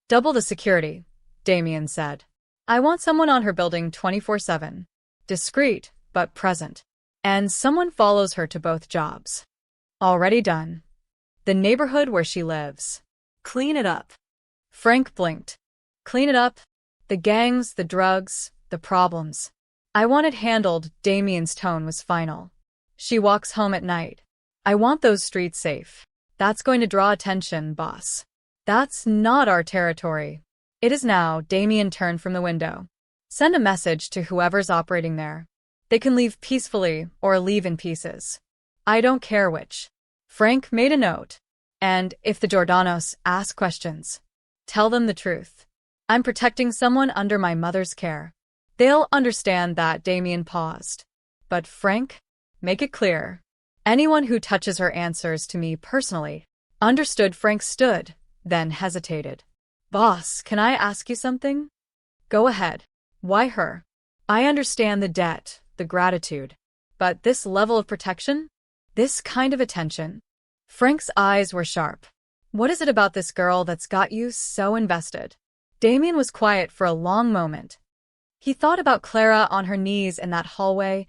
Speaker 1: Double the security, Damien said. I want someone on her building 24/7. Discreet, but present. And someone follows her to both jobs. Already done. The neighborhood where she lives.
Speaker 2: Clean it up.
Speaker 1: Frank blinked. Clean it up? The gangs, the drugs, the problems. I want it handled. Damien's tone was final. She walks home at night. I want those streets safe. That's going to draw attention, boss. That's not our territory. It is now. Damien turned from the window. Send a message to whoever's operating there. They can leave peacefully or leave in pieces. I don't care which. Frank made a note. And if the Giordano's ask questions, tell them the truth. I'm protecting someone under my mother's care. They'll understand that. Damien paused. But Frank, make it clear. Anyone who touches her answers to me personally. Understood. Frank stood, then hesitated. Boss, can I ask you something? Go ahead. Why her? I understand the debt, the gratitude. But this level of protection? This kind of attention? Frank's eyes were sharp. What is it about this girl that's got you so invested? Damien was quiet for a long moment. He thought about Clara on her knees in that hallway,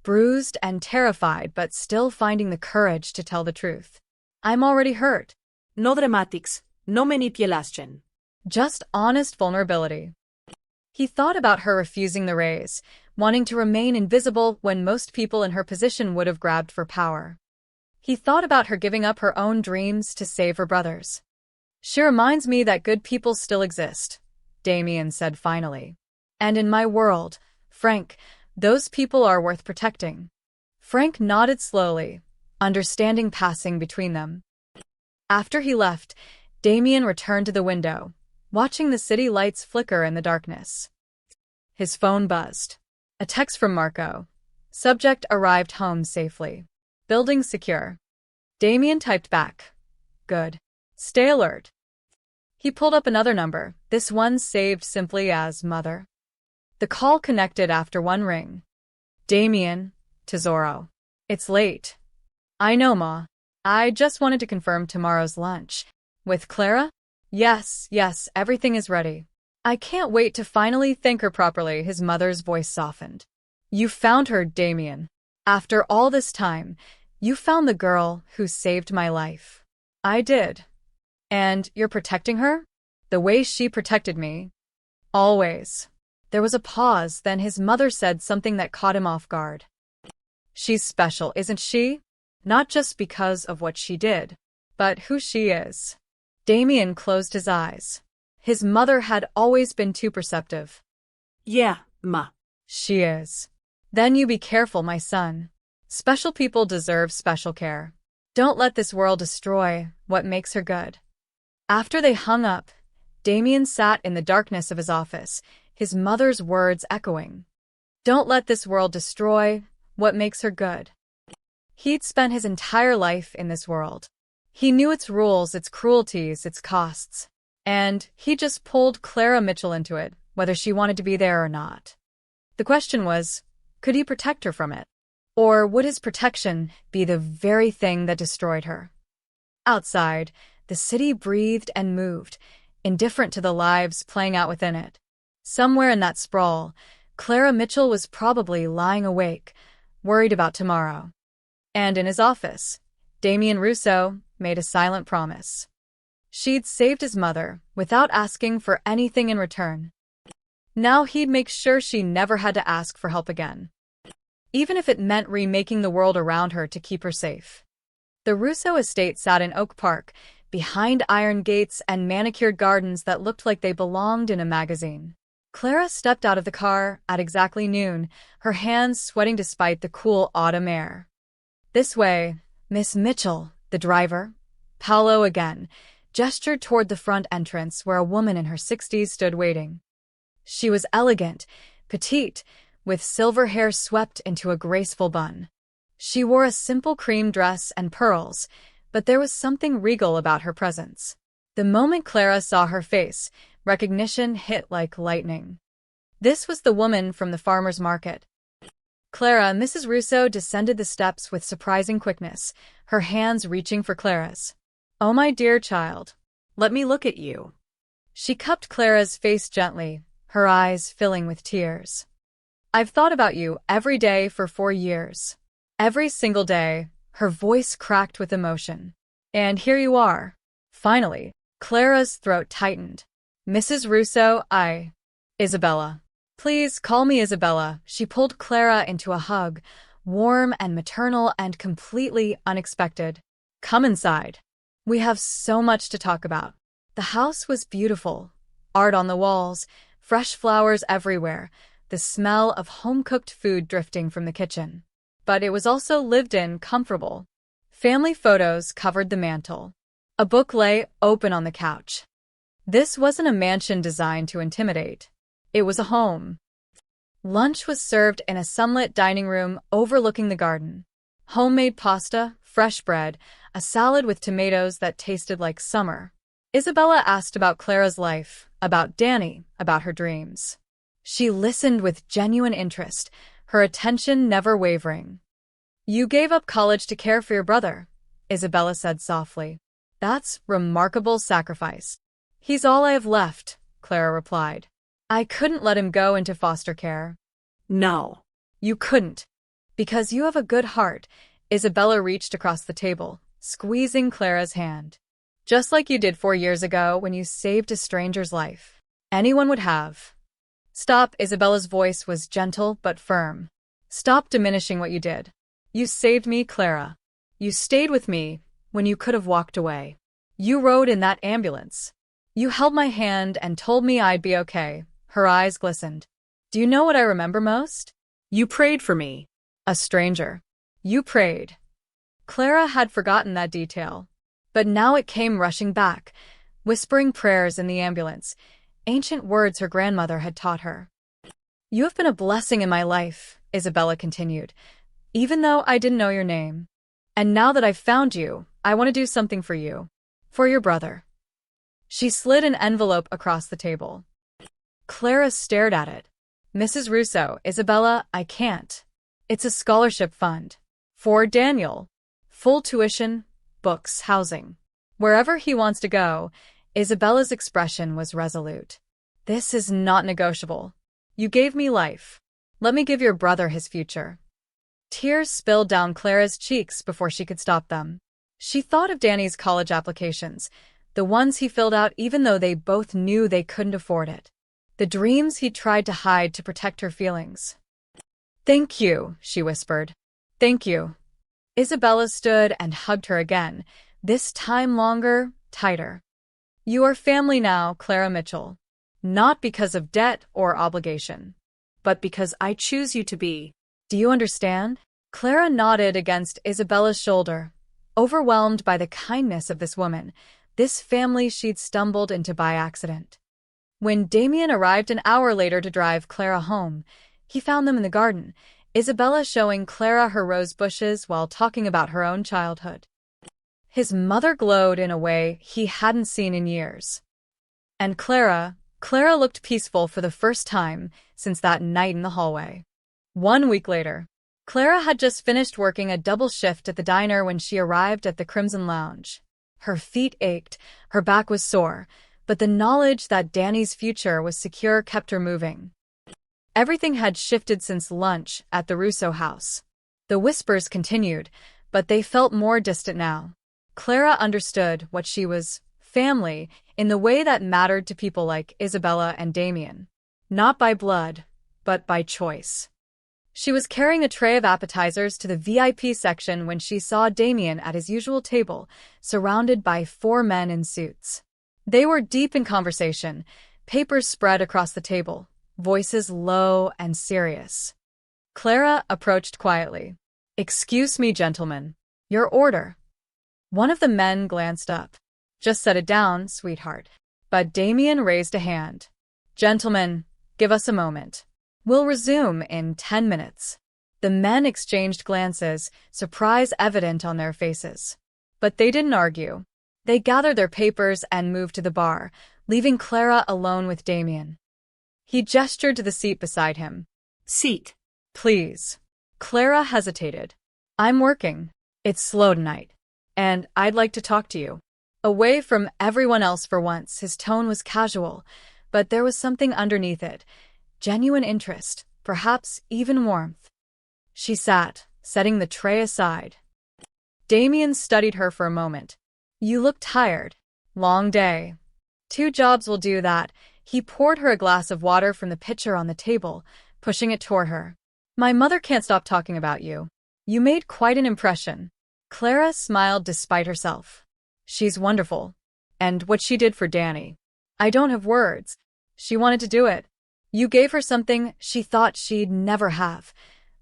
Speaker 1: bruised and terrified, but still finding the courage to tell the truth. I'm already hurt.
Speaker 2: No dramatics, no manipulation.
Speaker 1: Just honest vulnerability. He thought about her refusing the raise, wanting to remain invisible when most people in her position would have grabbed for power. He thought about her giving up her own dreams to save her brothers. She reminds me that good people still exist, Damien said finally. And in my world, Frank, those people are worth protecting. Frank nodded slowly, understanding passing between them. After he left, Damien returned to the window, watching the city lights flicker in the darkness. His phone buzzed. A text from Marco. Subject arrived home safely. Building secure. Damien typed back. Good. Stay alert. He pulled up another number, this one saved simply as Mother. The call connected after one ring. Damien, Tesoro. It's late. I know, Ma. I just wanted to confirm tomorrow's lunch. With Clara? Yes, everything is ready. I can't wait to finally thank her properly. His mother's voice softened. You found her, Damien. After all this time, you found the girl who saved my life. I did. And you're protecting her? The way she protected me. Always. There was a pause, then his mother said something that caught him off guard. She's special, isn't she? Not just because of what she did, but who she is. Damien closed his eyes. His mother had always been too perceptive.
Speaker 2: Yeah, Ma.
Speaker 1: She is. Then you be careful, my son. Special people deserve special care. Don't let this world destroy what makes her good. After they hung up, Damien sat in the darkness of his office, his mother's words echoing. Don't let this world destroy what makes her good. He'd spent his entire life in this world. He knew its rules, its cruelties, its costs. And he just pulled Clara Mitchell into it, whether she wanted to be there or not. The question was, could he protect her from it? Or would his protection be the very thing that destroyed her? Outside, the city breathed and moved, indifferent to the lives playing out within it. Somewhere in that sprawl, Clara Mitchell was probably lying awake, worried about tomorrow. And in his office, Damien Russo made a silent promise. She'd saved his mother without asking for anything in return. Now he'd make sure she never had to ask for help again. Even if it meant remaking the world around her to keep her safe. The Russo estate sat in Oak Park, behind iron gates and manicured gardens that looked like they belonged in a magazine. Clara stepped out of the car at exactly noon, her hands sweating despite the cool autumn air. This way, Miss Mitchell, the driver. Paolo again gestured toward the front entrance where a woman in her 60s stood waiting. She was elegant, petite, with silver hair swept into a graceful bun. She wore a simple cream dress and pearls, but there was something regal about her presence. The moment Clara saw her face, recognition hit like lightning. This was the woman from the farmer's market. Clara, Mrs. Russo descended the steps with surprising quickness, her hands reaching for Clara's. "Oh, my dear child, let me look at you." She cupped Clara's face gently, her eyes filling with tears. "I've thought about you every day for 4 years. Every single day," her voice cracked with emotion. "And here you are." Finally, Clara's throat tightened. "Mrs. Russo, Isabella. Please call me Isabella." She pulled Clara into a hug, warm and maternal and completely unexpected. "Come inside. We have so much to talk about." The house was beautiful. Art on the walls, fresh flowers everywhere, the smell of home-cooked food drifting from the kitchen. But it was also lived-in, comfortable. Family photos covered the mantel. A book lay open on the couch. This wasn't a mansion designed to intimidate. It was a home. Lunch was served in a sunlit dining room overlooking the garden. Homemade pasta, fresh bread, a salad with tomatoes that tasted like summer. Isabella asked about Clara's life, about Danny, about her dreams. She listened with genuine interest, her attention never wavering. "You gave up college to care for your brother," Isabella said softly. "That's remarkable sacrifice." "He's all I have left," Clara replied. "I couldn't let him go into foster care."
Speaker 2: No.
Speaker 1: "You couldn't. Because you have a good heart." Isabella reached across the table, squeezing Clara's hand. "Just like you did 4 years ago when you saved a stranger's life. Anyone would have." "Stop," Isabella's voice was gentle but firm. "Stop diminishing what you did. You saved me, Clara. You stayed with me when you could have walked away. You rode in that ambulance. You held my hand and told me I'd be okay." Her eyes glistened. "Do you know what I remember most?
Speaker 2: You prayed for me."
Speaker 1: A stranger. You prayed. Clara had forgotten that detail. But now it came rushing back, whispering prayers in the ambulance, ancient words her grandmother had taught her. "You have been a blessing in my life," Isabella continued, "even though I didn't know your name. And now that I've found you, I want to do something for you. For your brother." She slid an envelope across the table. Clara stared at it. "Mrs. Russo, Isabella, I can't. It's a scholarship fund. For Daniel. Full tuition, books, housing. Wherever he wants to go." Isabella's expression was resolute. "This is not negotiable. You gave me life. Let me give your brother his future." Tears spilled down Clara's cheeks before she could stop them. She thought of Danny's college applications, the ones he filled out even though they both knew they couldn't afford it. The dreams he tried to hide to protect her feelings. "Thank you," she whispered. "Thank you." Isabella stood and hugged her again, this time longer, tighter. "You are family now, Clara Mitchell. Not because of debt or obligation, but because I choose you to be. Do you understand?" Clara nodded against Isabella's shoulder, overwhelmed by the kindness of this woman, this family she'd stumbled into by accident. When Damien arrived an hour later to drive Clara home, he found them in the garden, Isabella showing Clara her rose bushes while talking about her own childhood. His mother glowed in a way he hadn't seen in years. And Clara looked peaceful for the first time since that night in the hallway. 1 week later, Clara had just finished working a double shift at the diner when she arrived at the Crimson Lounge. Her feet ached, her back was sore, but the knowledge that Danny's future was secure kept her moving. Everything had shifted since lunch at the Russo house. The whispers continued, but they felt more distant now. Clara understood what she was, family, in the way that mattered to people like Isabella and Damien. Not by blood, but by choice. She was carrying a tray of appetizers to the VIP section when she saw Damien at his usual table, surrounded by 4 men in suits. They were deep in conversation, papers spread across the table, voices low and serious. Clara approached quietly. Excuse me, gentlemen. Your order. One of the men glanced up. Just set it down, sweetheart. But Damien raised a hand. Gentlemen, give us a moment. We'll resume in 10 minutes. The men exchanged glances, surprise evident on their faces. But they didn't argue. They gathered their papers and moved to the bar, leaving Clara alone with Damien. He gestured to the seat beside him.
Speaker 2: Seat.
Speaker 1: Please. Clara hesitated. I'm working. It's slow tonight. And I'd like to talk to you. Away from everyone else for once, his tone was casual, but there was something underneath it. Genuine interest, perhaps even warmth. She sat, setting the tray aside. Damien studied her for a moment. You look tired. Long day. 2 jobs will do that. He poured her a glass of water from the pitcher on the table, pushing it toward her. My mother can't stop talking about you. You made quite an impression. Clara smiled despite herself. She's wonderful. And what she did for Danny. I don't have words. She wanted to do it. You gave her something she thought she'd never have.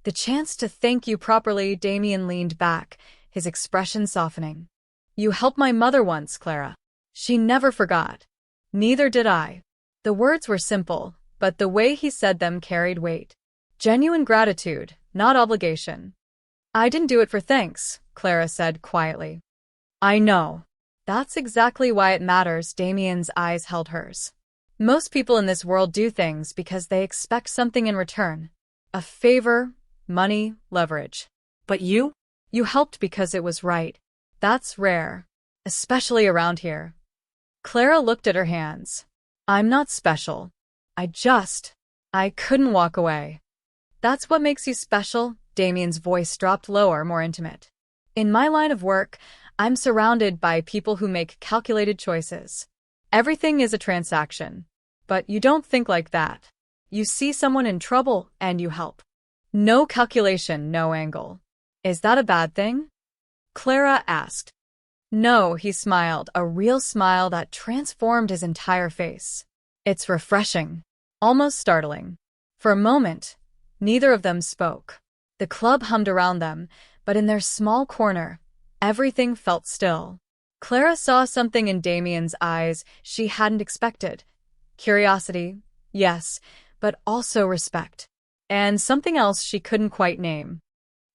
Speaker 1: The chance to thank you properly. Damien leaned back, his expression softening. You helped my mother once, Clara. She never forgot. Neither did I. The words were simple, but the way he said them carried weight. Genuine gratitude, not obligation. I didn't do it for thanks, Clara said quietly. I know. That's exactly why it matters. Damien's eyes held hers. Most people in this world do things because they expect something in return. A favor, money, leverage.
Speaker 2: But you?
Speaker 1: You helped because it was right. That's rare. Especially around here. Clara looked at her hands. I'm not special. I couldn't walk away. That's what makes you special? Damien's voice dropped lower, more intimate. In my line of work, I'm surrounded by people who make calculated choices. Everything is a transaction. But you don't think like that. You see someone in trouble and you help. No calculation, no angle. Is that a bad thing? Clara asked. No, he smiled, a real smile that transformed his entire face. It's refreshing. Almost startling. For a moment, neither of them spoke. The club hummed around them, but in their small corner, everything felt still. Clara saw something in Damien's eyes she hadn't expected. Curiosity, yes, but also respect. And something else she couldn't quite name.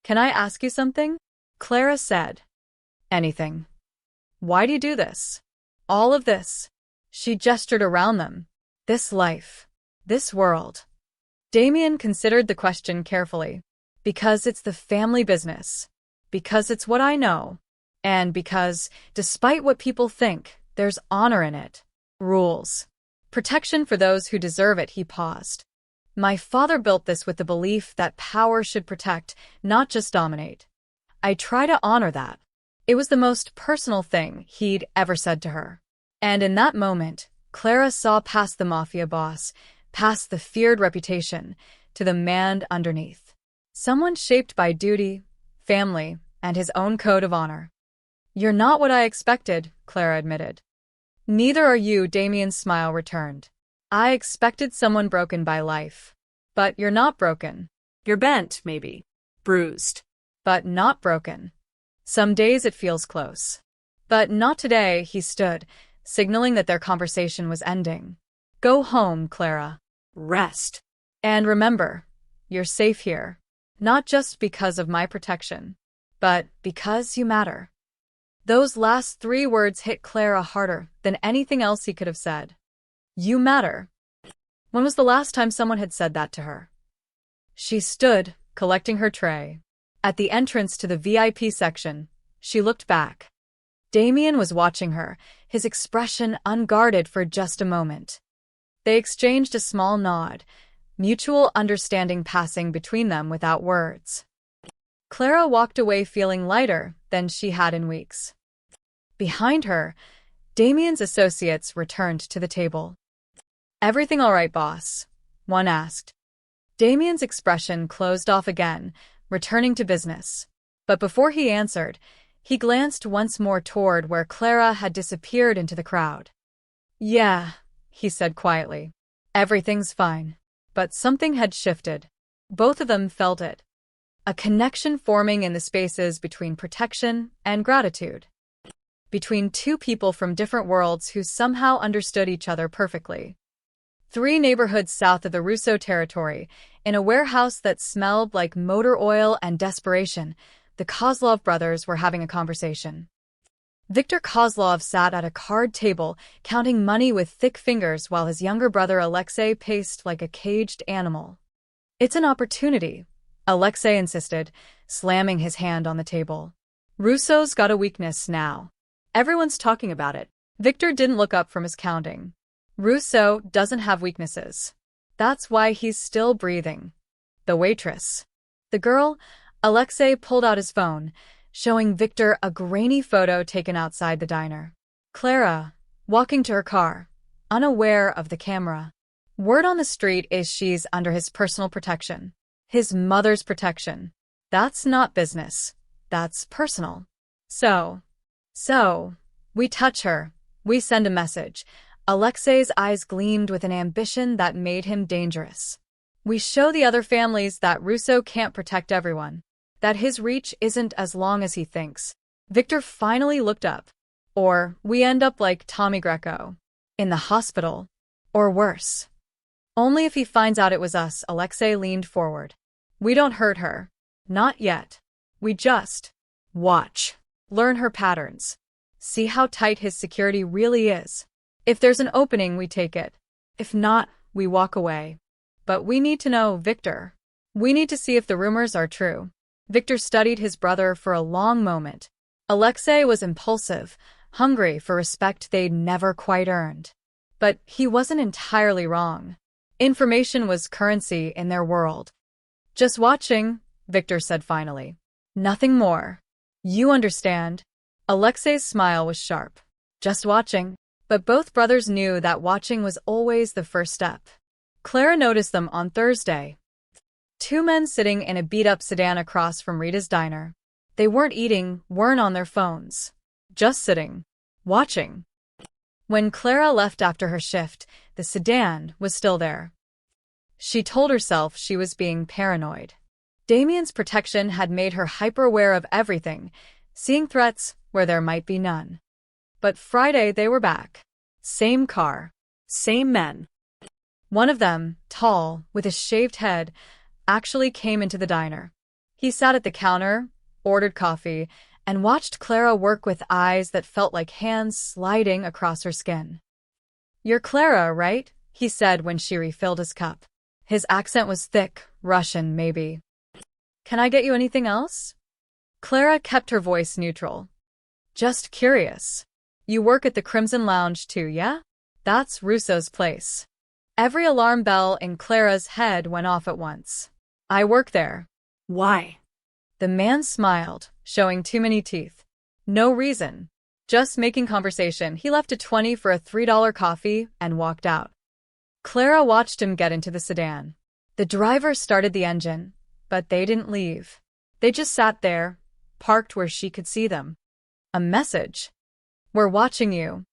Speaker 1: Can I ask you something? Clara said. Anything. Why do you do this? All of this. She gestured around them. This life. This world. Damien considered the question carefully. Because it's the family business. Because it's what I know. And because, despite what people think, there's honor in it. Rules. Protection for those who deserve it. He paused. My father built this with the belief that power should protect, not just dominate. I try to honor that. It was the most personal thing he'd ever said to her. And in that moment, Clara saw past the Mafia boss, past the feared reputation, to the man underneath. Someone shaped by duty, family, and his own code of honor. You're not what I expected, Clara admitted. Neither are you. Damien's smile returned. I expected someone broken by life. But you're not broken.
Speaker 2: You're bent, maybe. Bruised.
Speaker 1: But not broken. Some days it feels close. But not today. He stood, signaling that their conversation was ending. Go home, Clara.
Speaker 2: Rest.
Speaker 1: And remember, you're safe here. Not just because of my protection, but because you matter. Those last 3 words hit Clara harder than anything else he could have said. You matter. When was the last time someone had said that to her? She stood, collecting her tray. At the entrance to the VIP section, she looked back. Damien was watching her, his expression unguarded for just a moment. They exchanged a small nod, mutual understanding passing between them without words. Clara walked away feeling lighter than she had in weeks. Behind her, Damien's associates returned to the table. Everything all right, boss? One asked. Damien's expression closed off again, returning to business. But before he answered, he glanced once more toward where Clara had disappeared into the crowd. Yeah, he said quietly. Everything's fine. But something had shifted. Both of them felt it. A connection forming in the spaces between protection and gratitude. Between two people from different worlds who somehow understood each other perfectly. 3 neighborhoods south of the Russo territory, in a warehouse that smelled like motor oil and desperation, the Kozlov brothers were having a conversation. Viktor Kozlov sat at a card table, counting money with thick fingers while his younger brother Alexei paced like a caged animal. "It's an opportunity," Alexei insisted, slamming his hand on the table. "Russo's got a weakness now. Everyone's talking about it." Viktor didn't look up from his counting. "Russo doesn't have weaknesses. That's why he's still breathing." The waitress. The girl, Alexei pulled out his phone, showing Viktor a grainy photo taken outside the diner. Clara, walking to her car, unaware of the camera. Word on the street is she's under his personal protection. His mother's protection. That's not business. That's personal. So, we touch her. We send a message. Alexei's eyes gleamed with an ambition that made him dangerous. We show the other families that Russo can't protect everyone. That his reach isn't as long as he thinks. Viktor finally looked up. Or we end up like Tommy Greco. In the hospital. Or worse. Only if he finds out it was us. Alexei leaned forward. We don't hurt her. Not yet. We just watch. Learn her patterns. See how tight his security really is. If there's an opening, we take it. If not, we walk away. But we need to know, Viktor. We need to see if the rumors are true. Viktor studied his brother for a long moment. Alexei was impulsive, hungry for respect they'd never quite earned. But he wasn't entirely wrong. Information was currency in their world. "Just watching," Viktor said finally. "Nothing more. You understand." Alexei's smile was sharp. Just watching. But both brothers knew that watching was always the first step. Clara noticed them on Thursday. 2 men sitting in a beat-up sedan across from Rita's diner. They weren't eating, weren't on their phones. Just sitting. Watching. When Clara left after her shift, the sedan was still there. She told herself she was being paranoid. Damien's protection had made her hyper-aware of everything, seeing threats where there might be none. But Friday they were back. Same car. Same men. One of them, tall, with a shaved head, actually came into the diner. He sat at the counter, ordered coffee, and watched Clara work with eyes that felt like hands sliding across her skin. "You're Clara, right?" he said when she refilled his cup. His accent was thick, Russian maybe. "Can I get you anything else?" Clara kept her voice neutral. "Just curious. You work at the Crimson Lounge too, yeah? That's Russo's place." Every alarm bell in Clara's head went off at once. "I work there."
Speaker 2: Why?
Speaker 1: The man smiled, showing too many teeth. "No reason. Just making conversation." He left a 20 for a $3 coffee and walked out. Clara watched him get into the sedan. The driver started the engine, but they didn't leave. They just sat there, parked where she could see them. A message. "We're watching you."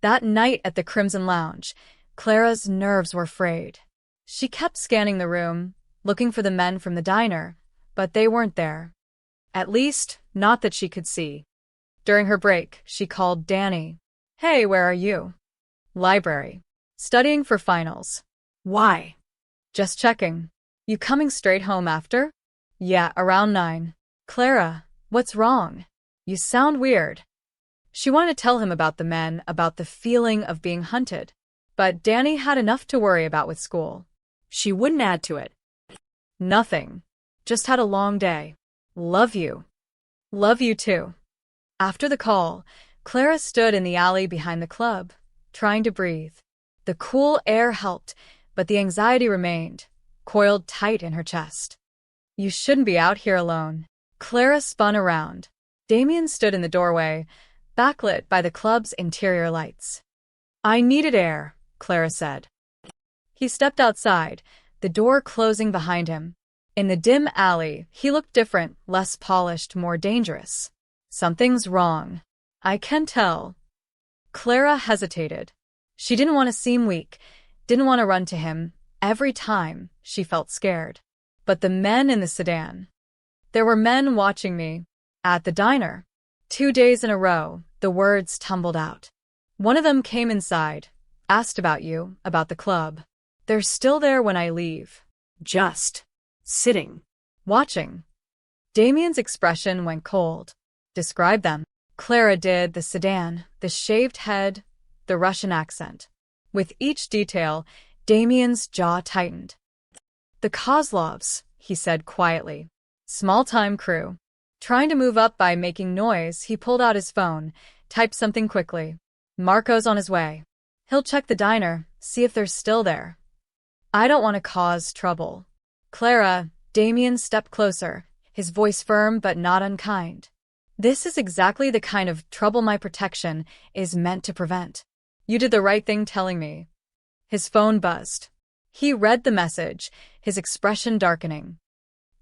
Speaker 1: That night at the Crimson Lounge, Clara's nerves were frayed. She kept scanning the room, looking for the men from the diner, but they weren't there. At least, not that she could see. During her break, she called Danny. "Hey, where are you?" "Library. Studying for finals."
Speaker 2: Why?
Speaker 1: "Just checking." "You coming straight home after?" "Yeah, around 9. "Clara, what's wrong? You sound weird." She wanted to tell him about the men, about the feeling of being hunted. But Danny had enough to worry about with school.
Speaker 2: She wouldn't add to it.
Speaker 1: "Nothing. Just had a long day. Love you." "Love you too." After the call, Clara stood in the alley behind the club, trying to breathe. The cool air helped, but the anxiety remained, coiled tight in her chest. "You shouldn't be out here alone." Clara spun around. Damien stood in the doorway, backlit by the club's interior lights. "I needed air," Clara said. He stepped outside, the door closing behind him. In the dim alley, he looked different, less polished, more dangerous. "Something's wrong. I can tell." Clara hesitated. She didn't want to seem weak, didn't want to run to him. Every time, she felt scared. But the men in the sedan. There were men watching me. At the diner. 2 days in a row, the words tumbled out. One of them came inside, asked about you, about the club. They're still there when I leave.
Speaker 2: Just sitting.
Speaker 1: Watching. Damien's expression went cold. Describe them. Clara did, the sedan, the shaved head, the Russian accent. With each detail, Damien's jaw tightened. The Kozlovs, he said quietly. Small-time crew. Trying to move up by making noise, he pulled out his phone, typed something quickly. Marco's on his way. He'll check the diner, see if they're still there. I don't want to cause trouble. Clara, Damien stepped closer, his voice firm but not unkind. This is exactly the kind of trouble my protection is meant to prevent. You did the right thing telling me. His phone buzzed. He read the message, his expression darkening.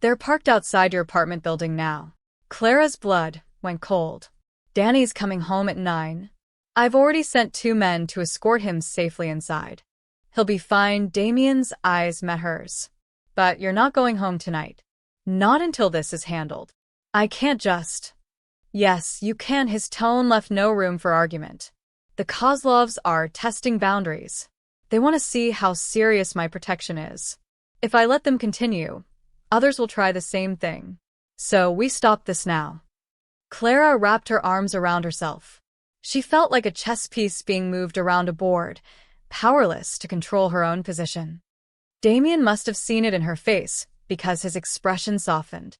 Speaker 1: They're parked outside your apartment building now. Clara's blood went cold. Danny's coming home at 9. I've already sent 2 men to escort him safely inside. He'll be fine. Damien's eyes met hers. But you're not going home tonight. Not until this is handled. I can't just. Yes, you can. His tone left no room for argument. The Kozlovs are testing boundaries. They want to see how serious my protection is. If I let them continue, others will try the same thing. So we stop this now. Clara wrapped her arms around herself. She felt like a chess piece being moved around a board, powerless to control her own position. Damien must have seen it in her face, because his expression softened.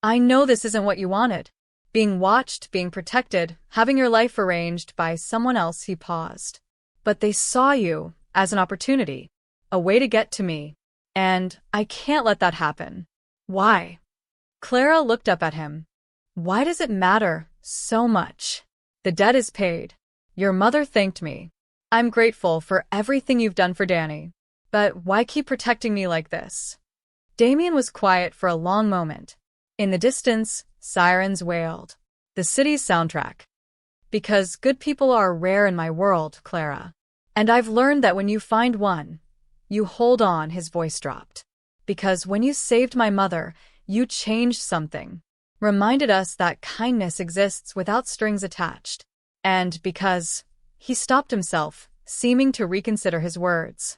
Speaker 1: I know this isn't what you wanted. Being watched, being protected, having your life arranged by someone else. He paused. But they saw you as an opportunity, a way to get to me. And I can't let that happen. Why? Clara looked up at him. Why does it matter so much? The debt is paid. Your mother thanked me. I'm grateful for everything you've done for Danny. But why keep protecting me like this? Damien was quiet for a long moment. In the distance, sirens wailed. The city's soundtrack. Because good people are rare in my world, Clara. And I've learned that when you find one, you hold on. His voice dropped. Because when you saved my mother, you changed something. Reminded us that kindness exists without strings attached. And because... He stopped himself, seeming to reconsider his words.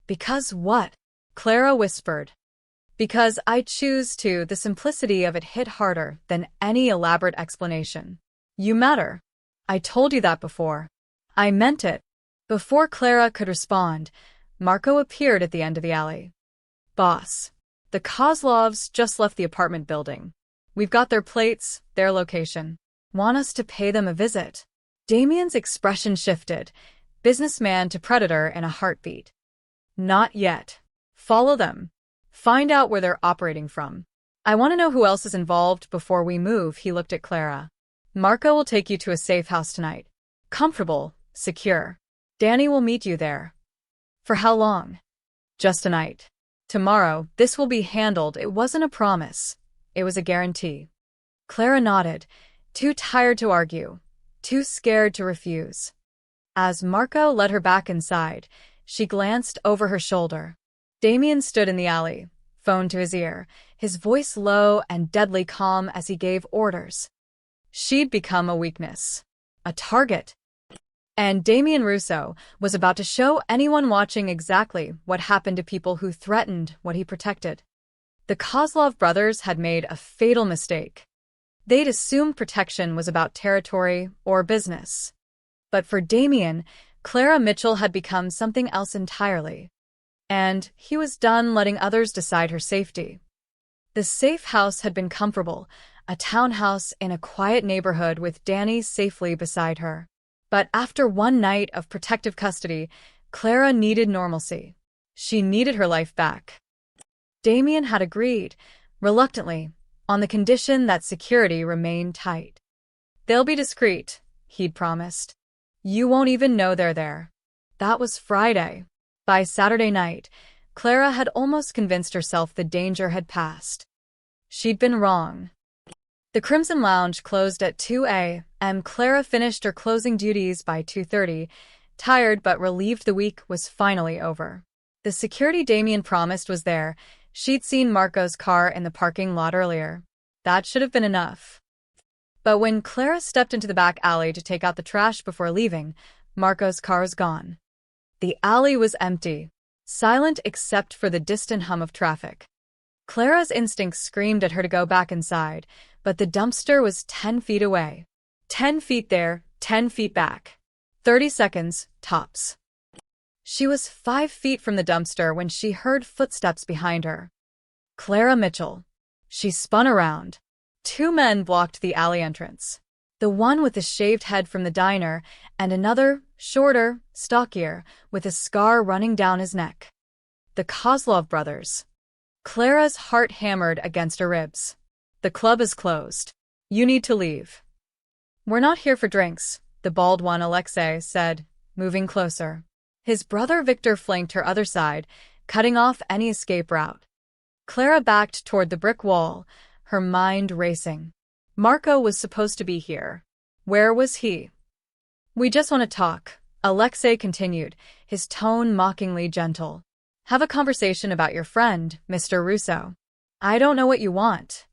Speaker 1: Because what? Clara whispered. Because I choose to. The simplicity of it hit harder than any elaborate explanation. You matter. I told you that before. I meant it. Before Clara could respond, Marco appeared at the end of the alley. Boss. The Kozlovs just left the apartment building. We've got their plates, their location. Want us to pay them a visit. Damien's expression shifted, businessman to predator in a heartbeat. Not yet. Follow them. Find out where they're operating from. I want to know who else is involved before we move. He looked at Clara. Marco will take you to a safe house tonight. Comfortable, secure. Danny will meet you there. For how long? Just a night. Tomorrow, this will be handled. It wasn't a promise. It was a guarantee. Clara nodded, too tired to argue, too scared to refuse. As Marco led her back inside, she glanced over her shoulder. Damien stood in the alley, phone to his ear, his voice low and deadly calm as he gave orders. She'd become a weakness, a target. And Damien Russo was about to show anyone watching exactly what happened to people who threatened what he protected. The Kozlov brothers had made a fatal mistake. They'd assumed protection was about territory or business. But for Damien, Clara Mitchell had become something else entirely. And he was done letting others decide her safety. The safe house had been comfortable, a townhouse in a quiet neighborhood with Danny safely beside her. But after one night of protective custody, Clara needed normalcy. She needed her life back. Damien had agreed, reluctantly, on the condition that security remained tight. They'll be discreet, he'd promised. You won't even know they're there. That was Friday. By Saturday night, Clara had almost convinced herself the danger had passed. She'd been wrong. The Crimson Lounge closed at 2 a.m. Clara finished her closing duties by 2:30, tired but relieved the week was finally over. The security Damien promised was there. She'd seen Marco's car in the parking lot earlier. That should have been enough. But when Clara stepped into the back alley to take out the trash before leaving, Marco's car's gone. The alley was empty, silent except for the distant hum of traffic. Clara's instincts screamed at her to go back inside, but the dumpster was 10 feet away. 10 feet there, 10 feet back. 30 seconds, tops. She was 5 feet from the dumpster when she heard footsteps behind her. Clara Mitchell. She spun around. 2 men blocked the alley entrance. The one with the shaved head from the diner, and another, shorter, stockier, with a scar running down his neck. The Kozlov brothers. Clara's heart hammered against her ribs. The club is closed. You need to leave. We're not here for drinks, the bald one Alexei said, moving closer. His brother Victor flanked her other side, cutting off any escape route. Clara backed toward the brick wall, her mind racing. Marco was supposed to be here. Where was he? We just want to talk, Alexei continued, his tone mockingly gentle. Have a conversation about your friend, Mr. Russo. I don't know what you want.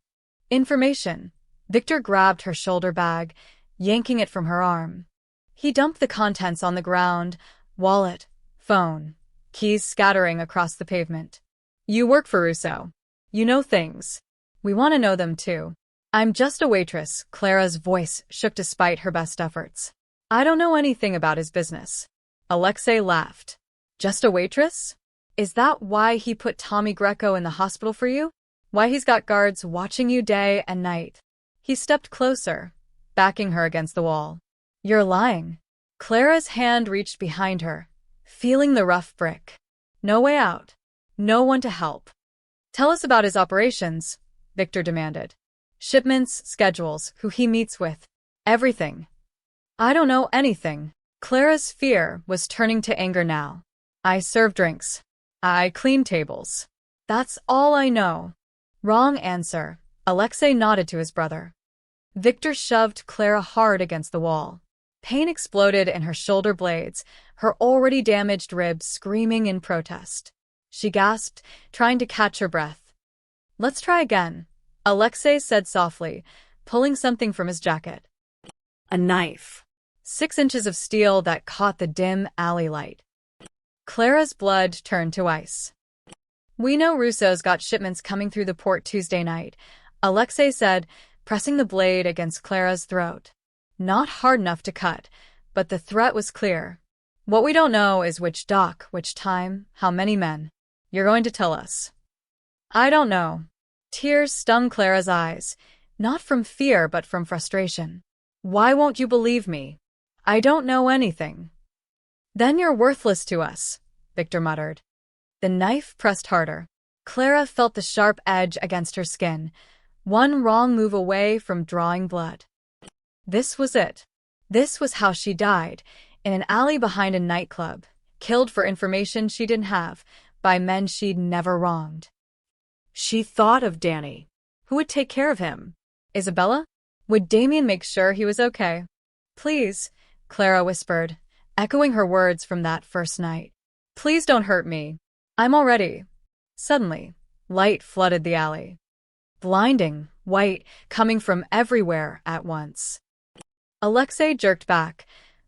Speaker 1: Information. Victor grabbed her shoulder bag, yanking it from her arm. He dumped the contents on the ground, wallet, phone, keys scattering across the pavement. You work for Russo. You know things. We want to know them too. I'm just a waitress, Clara's voice shook despite her best efforts. I don't know anything about his business. Alexei laughed. Just a waitress? Is that why he put Tommy Greco in the hospital for you? Why he's got guards watching you day and night? He stepped closer, backing her against the wall. You're lying. Clara's hand reached behind her, feeling the rough brick. No way out. No one to help. Tell us about his operations, Victor demanded. Shipments, schedules, who he meets with. Everything. I don't know anything. Clara's fear was turning to anger now. I serve drinks. I clean tables. That's all I know. Wrong answer. Alexei nodded to his brother. Victor shoved Clara hard against the wall. Pain exploded in her shoulder blades, her already damaged ribs screaming in protest. She gasped, trying to catch her breath. Let's try again, Alexei said softly, pulling something from his jacket.
Speaker 2: A knife.
Speaker 1: 6 inches of steel that caught the dim alley light. Clara's blood turned to ice. We know Russo's got shipments coming through the port Tuesday night, Alexei said, pressing the blade against Clara's throat. Not hard enough to cut, but the threat was clear. What we don't know is which dock, which time, how many men. You're going to tell us. I don't know. Tears stung Clara's eyes, not from fear but from frustration. Why won't you believe me? I don't know anything. Then you're worthless to us, Victor muttered. The knife pressed harder. Clara felt the sharp edge against her skin, one wrong move away from drawing blood. This was it. This was how she died, in an alley behind a nightclub, killed for information she didn't have, by men she'd never wronged.
Speaker 2: She thought of Danny. Who would take care of him?
Speaker 1: Isabella? Would Damien make sure he was okay? Please, Clara whispered, echoing her words from that first night. Please don't hurt me. I'm all ready. Suddenly, light flooded the alley. Blinding, white, coming from everywhere at once. Alexei jerked back,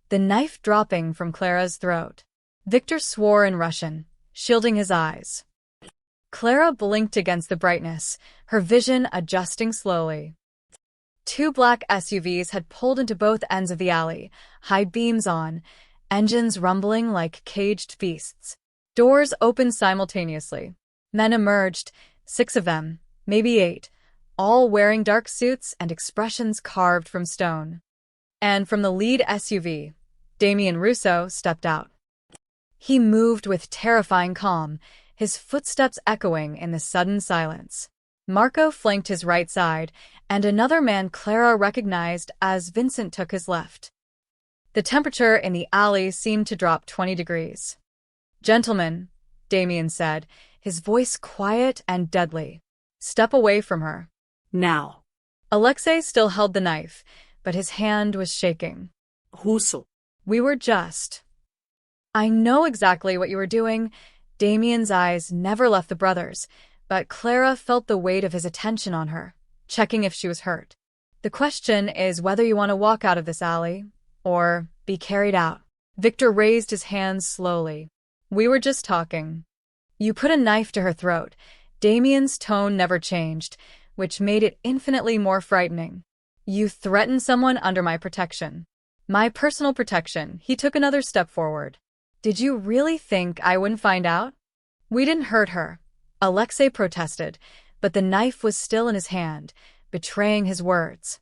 Speaker 1: the knife dropping from Clara's throat. Victor swore in Russian, shielding his eyes. Clara blinked against the brightness, her vision adjusting slowly. 2 black SUVs had pulled into both ends of the alley, high beams on, engines rumbling like caged beasts. Doors opened simultaneously. Men emerged, 6 of them, maybe 8, all wearing dark suits and expressions carved from stone. And from the lead SUV, Damien Russo stepped out. He moved with terrifying calm, his footsteps echoing in the sudden silence. Marco flanked his right side, and another man Clara recognized as Vincent took his left. The temperature in the alley seemed to drop 20 degrees. Gentlemen, Damien said, his voice quiet and deadly. Step away from her.
Speaker 2: Now.
Speaker 1: Alexei still held the knife, but his hand was shaking.
Speaker 2: Russo.
Speaker 1: We were just. I know exactly what you were doing. Damien's eyes never left the brothers, but Clara felt the weight of his attention on her, checking if she was hurt. The question is whether you want to walk out of this alley or be carried out. Victor raised his hands slowly. We were just talking. You put a knife to her throat. Damien's tone never changed, which made it infinitely more frightening. You threatened someone under my protection. My personal protection. He took another step forward. Did you really think I wouldn't find out? We didn't hurt her. Alexei protested, but the knife was still in his hand, betraying his words.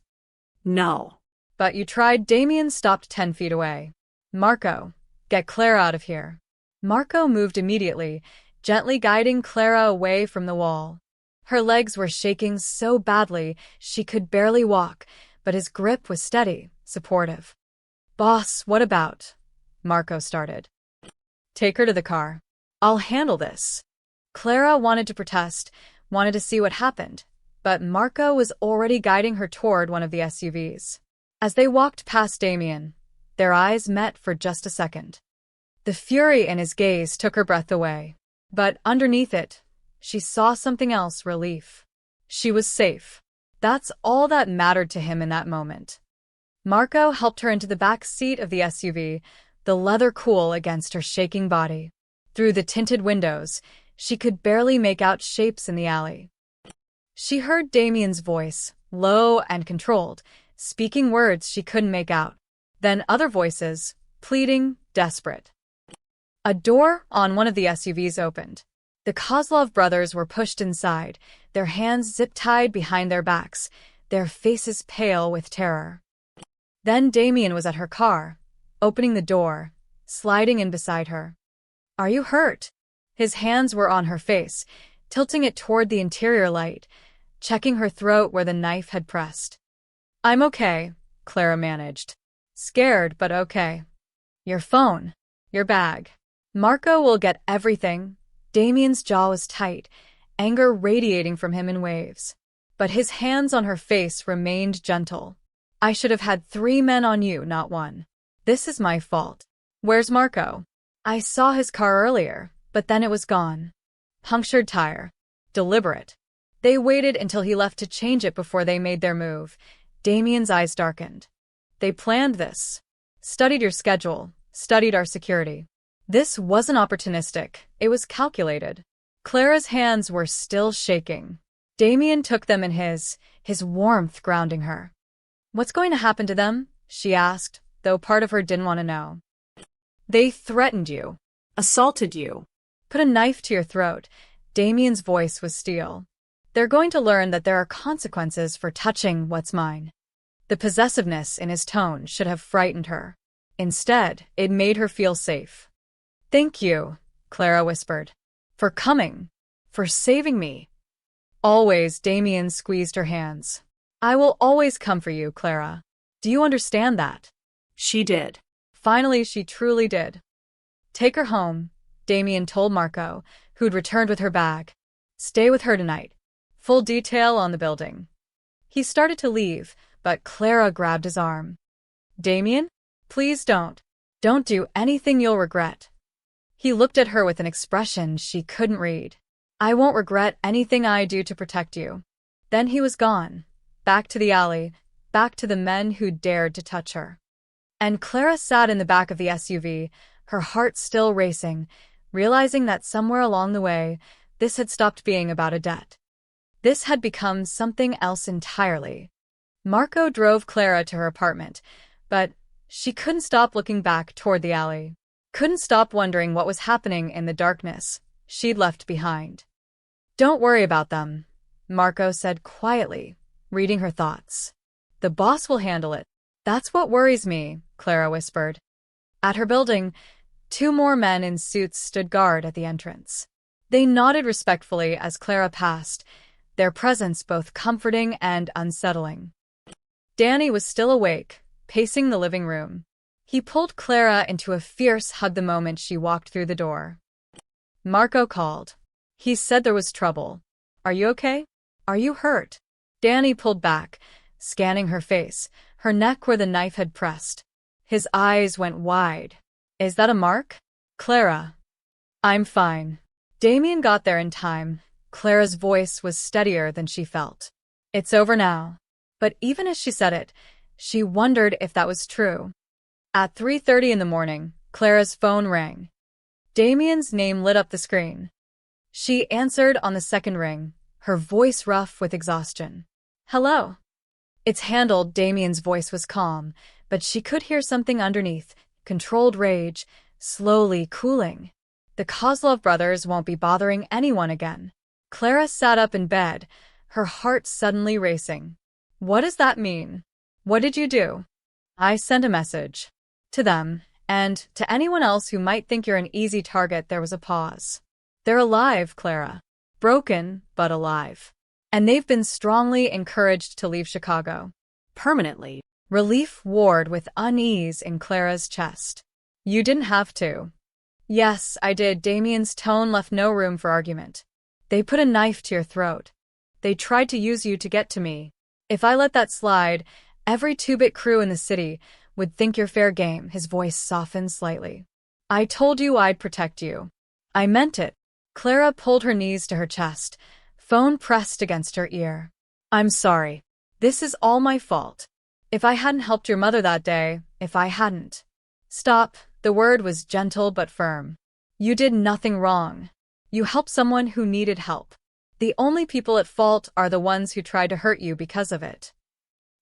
Speaker 2: No.
Speaker 1: But you tried. Damien stopped 10 feet away. Marco, get Clara out of here. Marco moved immediately, gently guiding Clara away from the wall. Her legs were shaking so badly she could barely walk, but his grip was steady, supportive. Boss, what about? Marco started. Take her to the car. I'll handle this. Clara wanted to protest, wanted to see what happened, but Marco was already guiding her toward one of the SUVs. As they walked past Damien, their eyes met for just a second. The fury in his gaze took her breath away. But underneath it, she saw something else: relief. She was safe. That's all that mattered to him in that moment. Marco helped her into the back seat of the SUV, the leather cool against her shaking body. Through the tinted windows, she could barely make out shapes in the alley. She heard Damien's voice, low and controlled, speaking words she couldn't make out. Then other voices, pleading, desperate. A door on one of the SUVs opened. The Kozlov brothers were pushed inside, their hands zip-tied behind their backs, their faces pale with terror. Then Damien was at her car, opening the door, sliding in beside her. Are you hurt? His hands were on her face, tilting it toward the interior light, checking her throat where the knife had pressed. I'm okay, Clara managed. Scared, but okay. Your phone. Your bag. Marco will get everything. Damien's jaw was tight, anger radiating from him in waves. But his hands on her face remained gentle. I should have had 3 men on you, not 1. This is my fault. Where's Marco? I saw his car earlier, but then it was gone. Punctured tire. Deliberate. They waited until he left to change it before they made their move. Damien's eyes darkened. They planned this. Studied your schedule. Studied our security. This wasn't opportunistic. It was calculated. Clara's hands were still shaking. Damien took them in his warmth grounding her. What's going to happen to them? She asked, though part of her didn't want to know. They threatened you.
Speaker 2: Assaulted you.
Speaker 1: Put a knife to your throat. Damien's voice was steel. They're going to learn that there are consequences for touching what's mine. The possessiveness in his tone should have frightened her. Instead, it made her feel safe. Thank you, Clara whispered. For coming. For saving me. Always. Damien squeezed her hands. I will always come for you, Clara. Do you understand that?
Speaker 2: She did.
Speaker 1: Finally, she truly did. Take her home, Damien told Marco, who'd returned with her bag. Stay with her tonight. Full detail on the building. He started to leave, but Clara grabbed his arm. Damien? Please don't. Don't do anything you'll regret. He looked at her with an expression she couldn't read. I won't regret anything I do to protect you. Then he was gone. Back to the alley, back to the men who dared to touch her. And Clara sat in the back of the SUV, her heart still racing, realizing that somewhere along the way, this had stopped being about a debt. This had become something else entirely. Marco drove Clara to her apartment, but she couldn't stop looking back toward the alley. Couldn't stop wondering what was happening in the darkness she'd left behind. Don't worry about them, Marco said quietly, reading her thoughts. The boss will handle it. That's what worries me, Clara whispered. At her building, 2 more men in suits stood guard at the entrance. They nodded respectfully as Clara passed, their presence both comforting and unsettling. Danny was still awake, pacing the living room. He pulled Clara into a fierce hug the moment she walked through the door. Marco called. He said there was trouble. Are you okay? Are you hurt? Danny pulled back, scanning her face, her neck where the knife had pressed. His eyes went wide. Is that a mark? Clara. I'm fine. Damien got there in time. Clara's voice was steadier than she felt. It's over now. But even as she said it, she wondered if that was true. At 3:30 in the morning, Clara's phone rang. Damien's name lit up the screen. She answered on the second ring, her voice rough with exhaustion. Hello. It's handled. Damien's voice was calm, but she could hear something underneath, controlled rage, slowly cooling. The Kozlov brothers won't be bothering anyone again. Clara sat up in bed, her heart suddenly racing. What does that mean? What did you do? I sent a message. To them, and to anyone else who might think you're an easy target. There was a pause. They're alive, Clara. Broken, but alive. And they've been strongly encouraged to leave Chicago.
Speaker 2: Permanently.
Speaker 1: Relief warred with unease in Clara's chest. You didn't have to. Yes, I did. Damien's tone left no room for argument. They put a knife to your throat. They tried to use you to get to me. If I let that slide, every two-bit crew in the city would think you're fair game. His voice softened slightly. I told you I'd protect you. I meant it. Clara pulled her knees to her chest, phone pressed against her ear. I'm sorry. This is all my fault. If I hadn't helped your mother that day, if I hadn't. Stop. The word was gentle but firm. You did nothing wrong. You helped someone who needed help. The only people at fault are the ones who tried to hurt you because of it.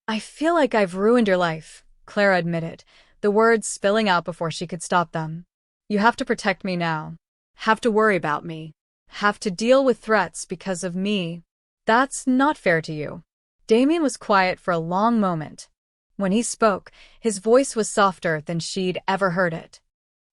Speaker 1: I feel like I've ruined your life, Clara admitted, the words spilling out before she could stop them. You have to protect me now.
Speaker 2: Have to worry about me.
Speaker 1: Have to deal with threats because of me. That's not fair to you. Damien was quiet for a long moment. When he spoke, his voice was softer than she'd ever heard it.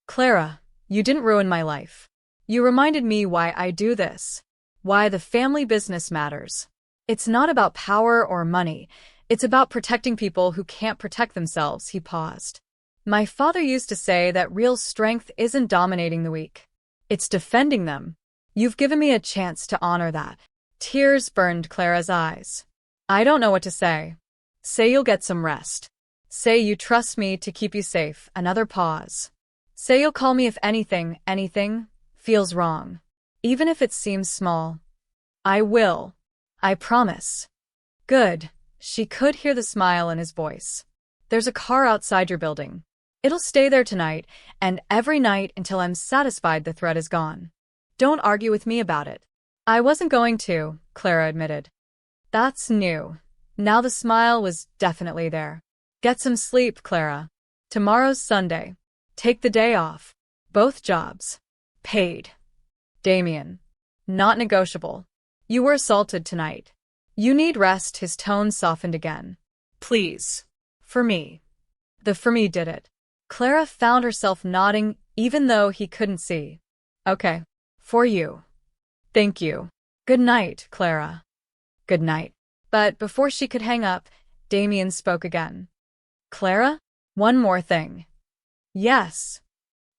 Speaker 1: Clara, you didn't ruin my life. You reminded me why I do this. Why the family business matters. It's not about power or money. It's about protecting people who can't protect themselves. He paused. My father used to say that real strength isn't dominating the weak. It's defending them. You've given me a chance to honor that. Tears burned Clara's eyes. I don't know what to say. Say you'll get some rest. Say you trust me to keep you safe. Another pause. Say you'll call me if anything feels wrong. Even if it seems small. I will. I promise. Good. She could hear the smile in his voice. There's a car outside your building. It'll stay there tonight, and every night until I'm satisfied the threat is gone. Don't argue with me about it. I wasn't going to, Clara admitted. That's new. Now the smile was definitely there. Get some sleep, Clara. Tomorrow's Sunday. Take the day off. Both jobs. Paid. Damien. Not negotiable. You were assaulted tonight. You need rest. His tone softened again.
Speaker 2: Please.
Speaker 1: For me. The for me did it. Clara found herself nodding even though he couldn't see. Okay. For you. Thank you. Good night, Clara. Good night. But before she could hang up, Damien spoke again. Clara? One more thing. Yes.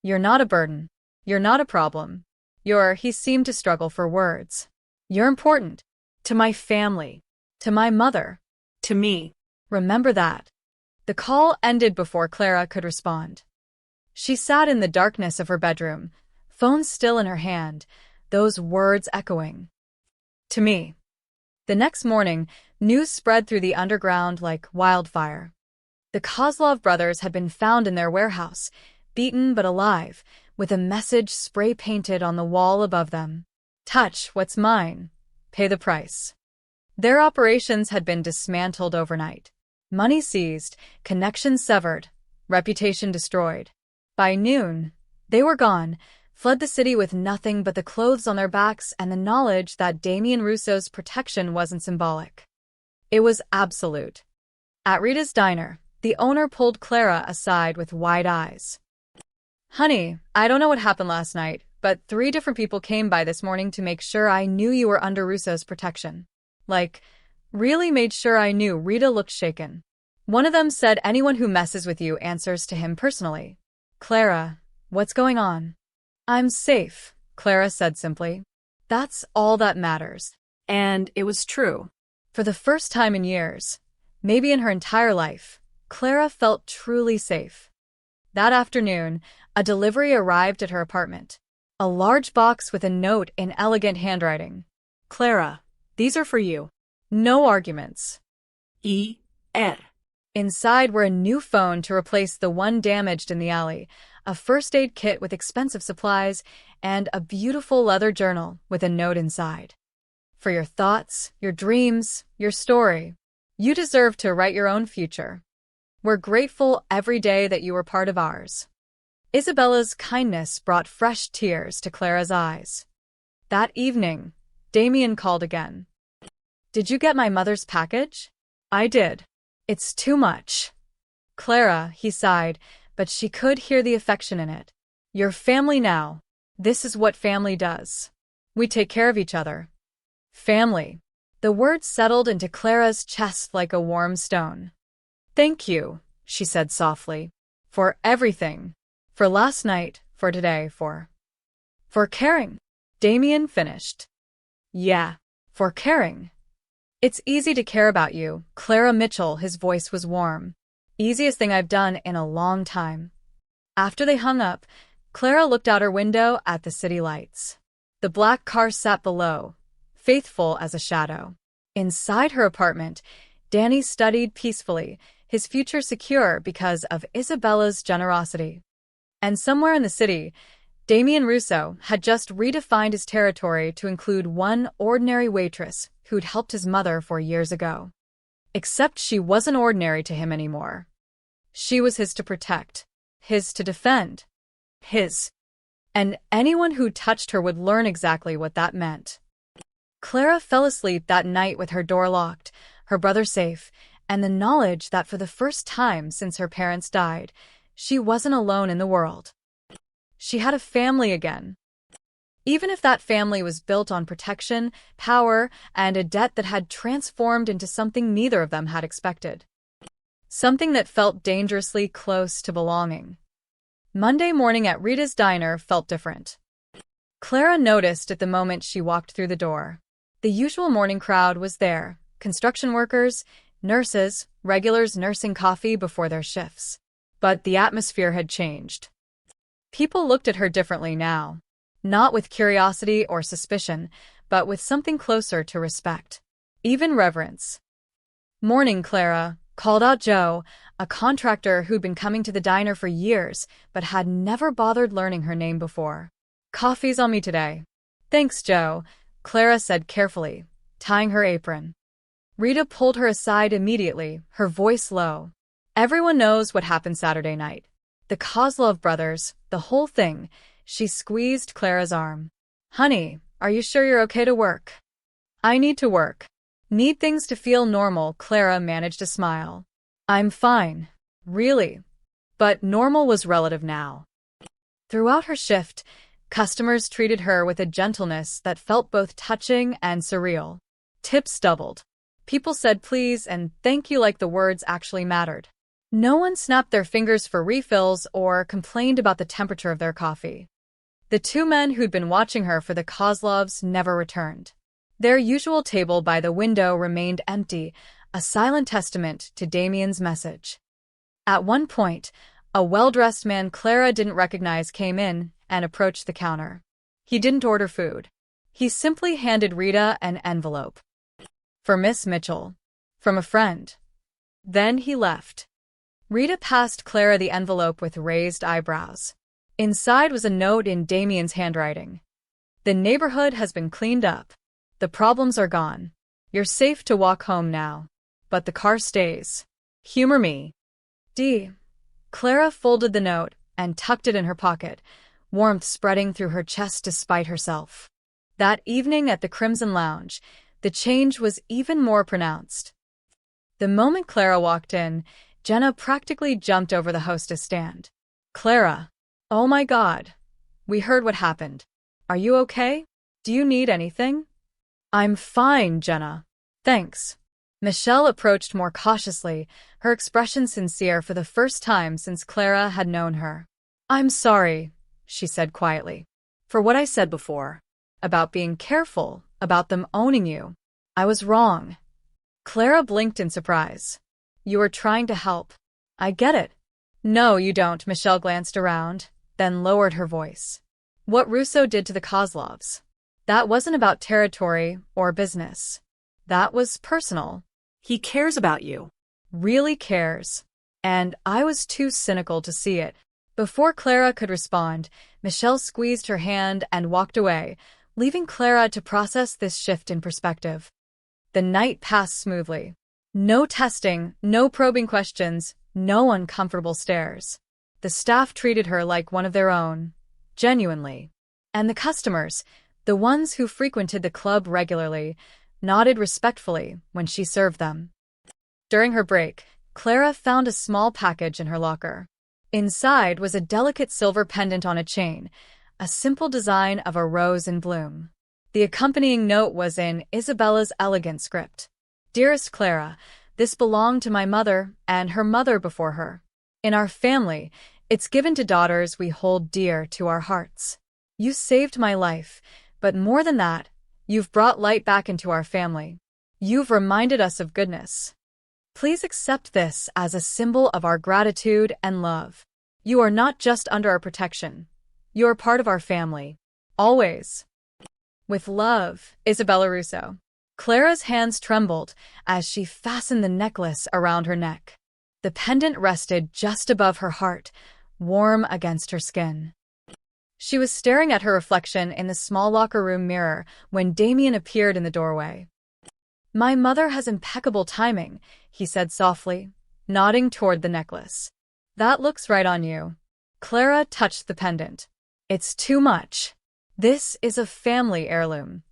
Speaker 1: You're not a burden. You're not a problem. He seemed to struggle for words. You're important. To my family. To my mother.
Speaker 2: To me.
Speaker 1: Remember that. The call ended before Clara could respond. She sat in the darkness of her bedroom, phone still in her hand, those words echoing. To me. The next morning, news spread through the underground like wildfire. The Kozlov brothers had been found in their warehouse, beaten but alive, with a message spray-painted on the wall above them. Touch what's mine. Pay the price. Their operations had been dismantled overnight. Money seized, connections severed, reputation destroyed. By noon, they were gone, fled the city with nothing but the clothes on their backs and the knowledge that Damien Russo's protection wasn't symbolic. It was absolute. At Rita's diner, the owner pulled Clara aside with wide eyes. Honey, I don't know what happened last night, but 3 different people came by this morning to make sure I knew you were under Russo's protection. Really made sure I knew. Rita looked shaken. One of them said anyone who messes with you answers to him personally. Clara, what's going on? I'm safe, Clara said simply. That's all that matters.
Speaker 2: And it was true.
Speaker 1: For the first time in years, maybe in her entire life, Clara felt truly safe. That afternoon, a delivery arrived at her apartment. A large box with a note in elegant handwriting.
Speaker 2: Clara, these are for you.
Speaker 1: No arguments.
Speaker 2: Er.
Speaker 1: Inside were a new phone to replace the one damaged in the alley, a first aid kit with expensive supplies, and a beautiful leather journal with a note inside. For your thoughts, your dreams, your story. You deserve to write your own future. We're grateful every day that you were part of ours. Isabella's kindness brought fresh tears to Clara's eyes. That evening, Damien called again. Did you get my mother's package? I did. It's too much. Clara, he sighed, but she could hear the affection in it. You're family now. This is what family does. We take care of each other. Family. The word settled into Clara's chest like a warm stone. Thank you, she said softly. For everything. For last night, for today, for caring. Damien finished. Yeah, for caring. It's easy to care about you, Clara Mitchell, his voice was warm. Easiest thing I've done in a long time. After they hung up, Clara looked out her window at the city lights. The black car sat below, faithful as a shadow. Inside her apartment, Danny studied peacefully, his future secure because of Isabella's generosity. And somewhere in the city, Damien Russo had just redefined his territory to include one ordinary waitress who'd helped his mother 4 years ago. Except she wasn't ordinary to him anymore. She was his to protect, his to defend, his. And anyone who touched her would learn exactly what that meant. Clara fell asleep that night with her door locked, her brother safe, and the knowledge that for the first time since her parents died, she wasn't alone in the world. She had a family again. Even if that family was built on protection, power, and a debt that had transformed into something neither of them had expected. Something that felt dangerously close to belonging. Monday morning at Rita's diner felt different. Clara noticed at the moment she walked through the door. The usual morning crowd was there, construction workers, nurses, regulars nursing coffee before their shifts. But the atmosphere had changed. People looked at her differently now. Not with curiosity or suspicion, but with something closer to respect. Even reverence. Morning, Clara, called out Joe, a contractor who'd been coming to the diner for years, but had never bothered learning her name before. Coffee's on me today. Thanks, Joe, Clara said carefully, tying her apron. Rita pulled her aside immediately, her voice low. Everyone knows what happened Saturday night. The Kozlov brothers, the whole thing. She squeezed Clara's arm. Honey, are you sure you're okay to work? I need to work. Need things to feel normal, Clara managed a smile. I'm fine. Really. But normal was relative now. Throughout her shift, customers treated her with a gentleness that felt both touching and surreal. Tips doubled. People said please and thank you like the words actually mattered. No one snapped their fingers for refills or complained about the temperature of their coffee. The 2 men who'd been watching her for the Kozlovs never returned. Their usual table by the window remained empty, a silent testament to Damien's message. At one point, a well-dressed man Clara didn't recognize came in and approached the counter. He didn't order food. He simply handed Rita an envelope. For Miss Mitchell. From a friend. Then he left. Rita passed Clara the envelope with raised eyebrows. Inside was a note in Damien's handwriting. The neighborhood has been cleaned up. The problems are gone. You're safe to walk home now. But the car stays. Humor me. D. Clara folded the note and tucked it in her pocket, warmth spreading through her chest despite herself. That evening at the Crimson Lounge, the change was even more pronounced. The moment Clara walked in, Jenna practically jumped over the hostess stand. Clara. Oh my God. We heard what happened. Are you okay? Do you need anything? I'm fine, Jenna. Thanks. Michelle approached more cautiously, her expression sincere for the first time since Clara had known her. I'm sorry, she said quietly, for what I said before. About being careful, about them owning you. I was wrong. Clara blinked in surprise. You were trying to help. I get it. No, you don't, Michelle glanced around, then lowered her voice. What Russo did to the Kozlovs. That wasn't about territory or business. That was personal.
Speaker 2: He cares about you.
Speaker 1: Really cares. And I was too cynical to see it. Before Clara could respond, Michelle squeezed her hand and walked away, leaving Clara to process this shift in perspective. The night passed smoothly. No testing, no probing questions, no uncomfortable stares. The staff treated her like one of their own, genuinely. And the customers, the ones who frequented the club regularly, nodded respectfully when she served them. During her break, Clara found a small package in her locker. Inside was a delicate silver pendant on a chain, a simple design of a rose in bloom. The accompanying note was in Isabella's elegant script. Dearest Clara, this belonged to my mother and her mother before her. In our family, it's given to daughters we hold dear to our hearts. You saved my life, but more than that, you've brought light back into our family. You've reminded us of goodness. Please accept this as a symbol of our gratitude and love. You are not just under our protection. You are part of our family. Always. With love, Isabella Russo. Clara's hands trembled as she fastened the necklace around her neck. The pendant rested just above her heart, warm against her skin. She was staring at her reflection in the small locker room mirror when Damien appeared in the doorway. My mother has impeccable timing, he said softly, nodding toward the necklace. That looks right on you. Clara touched the pendant. It's too much. This is a family heirloom.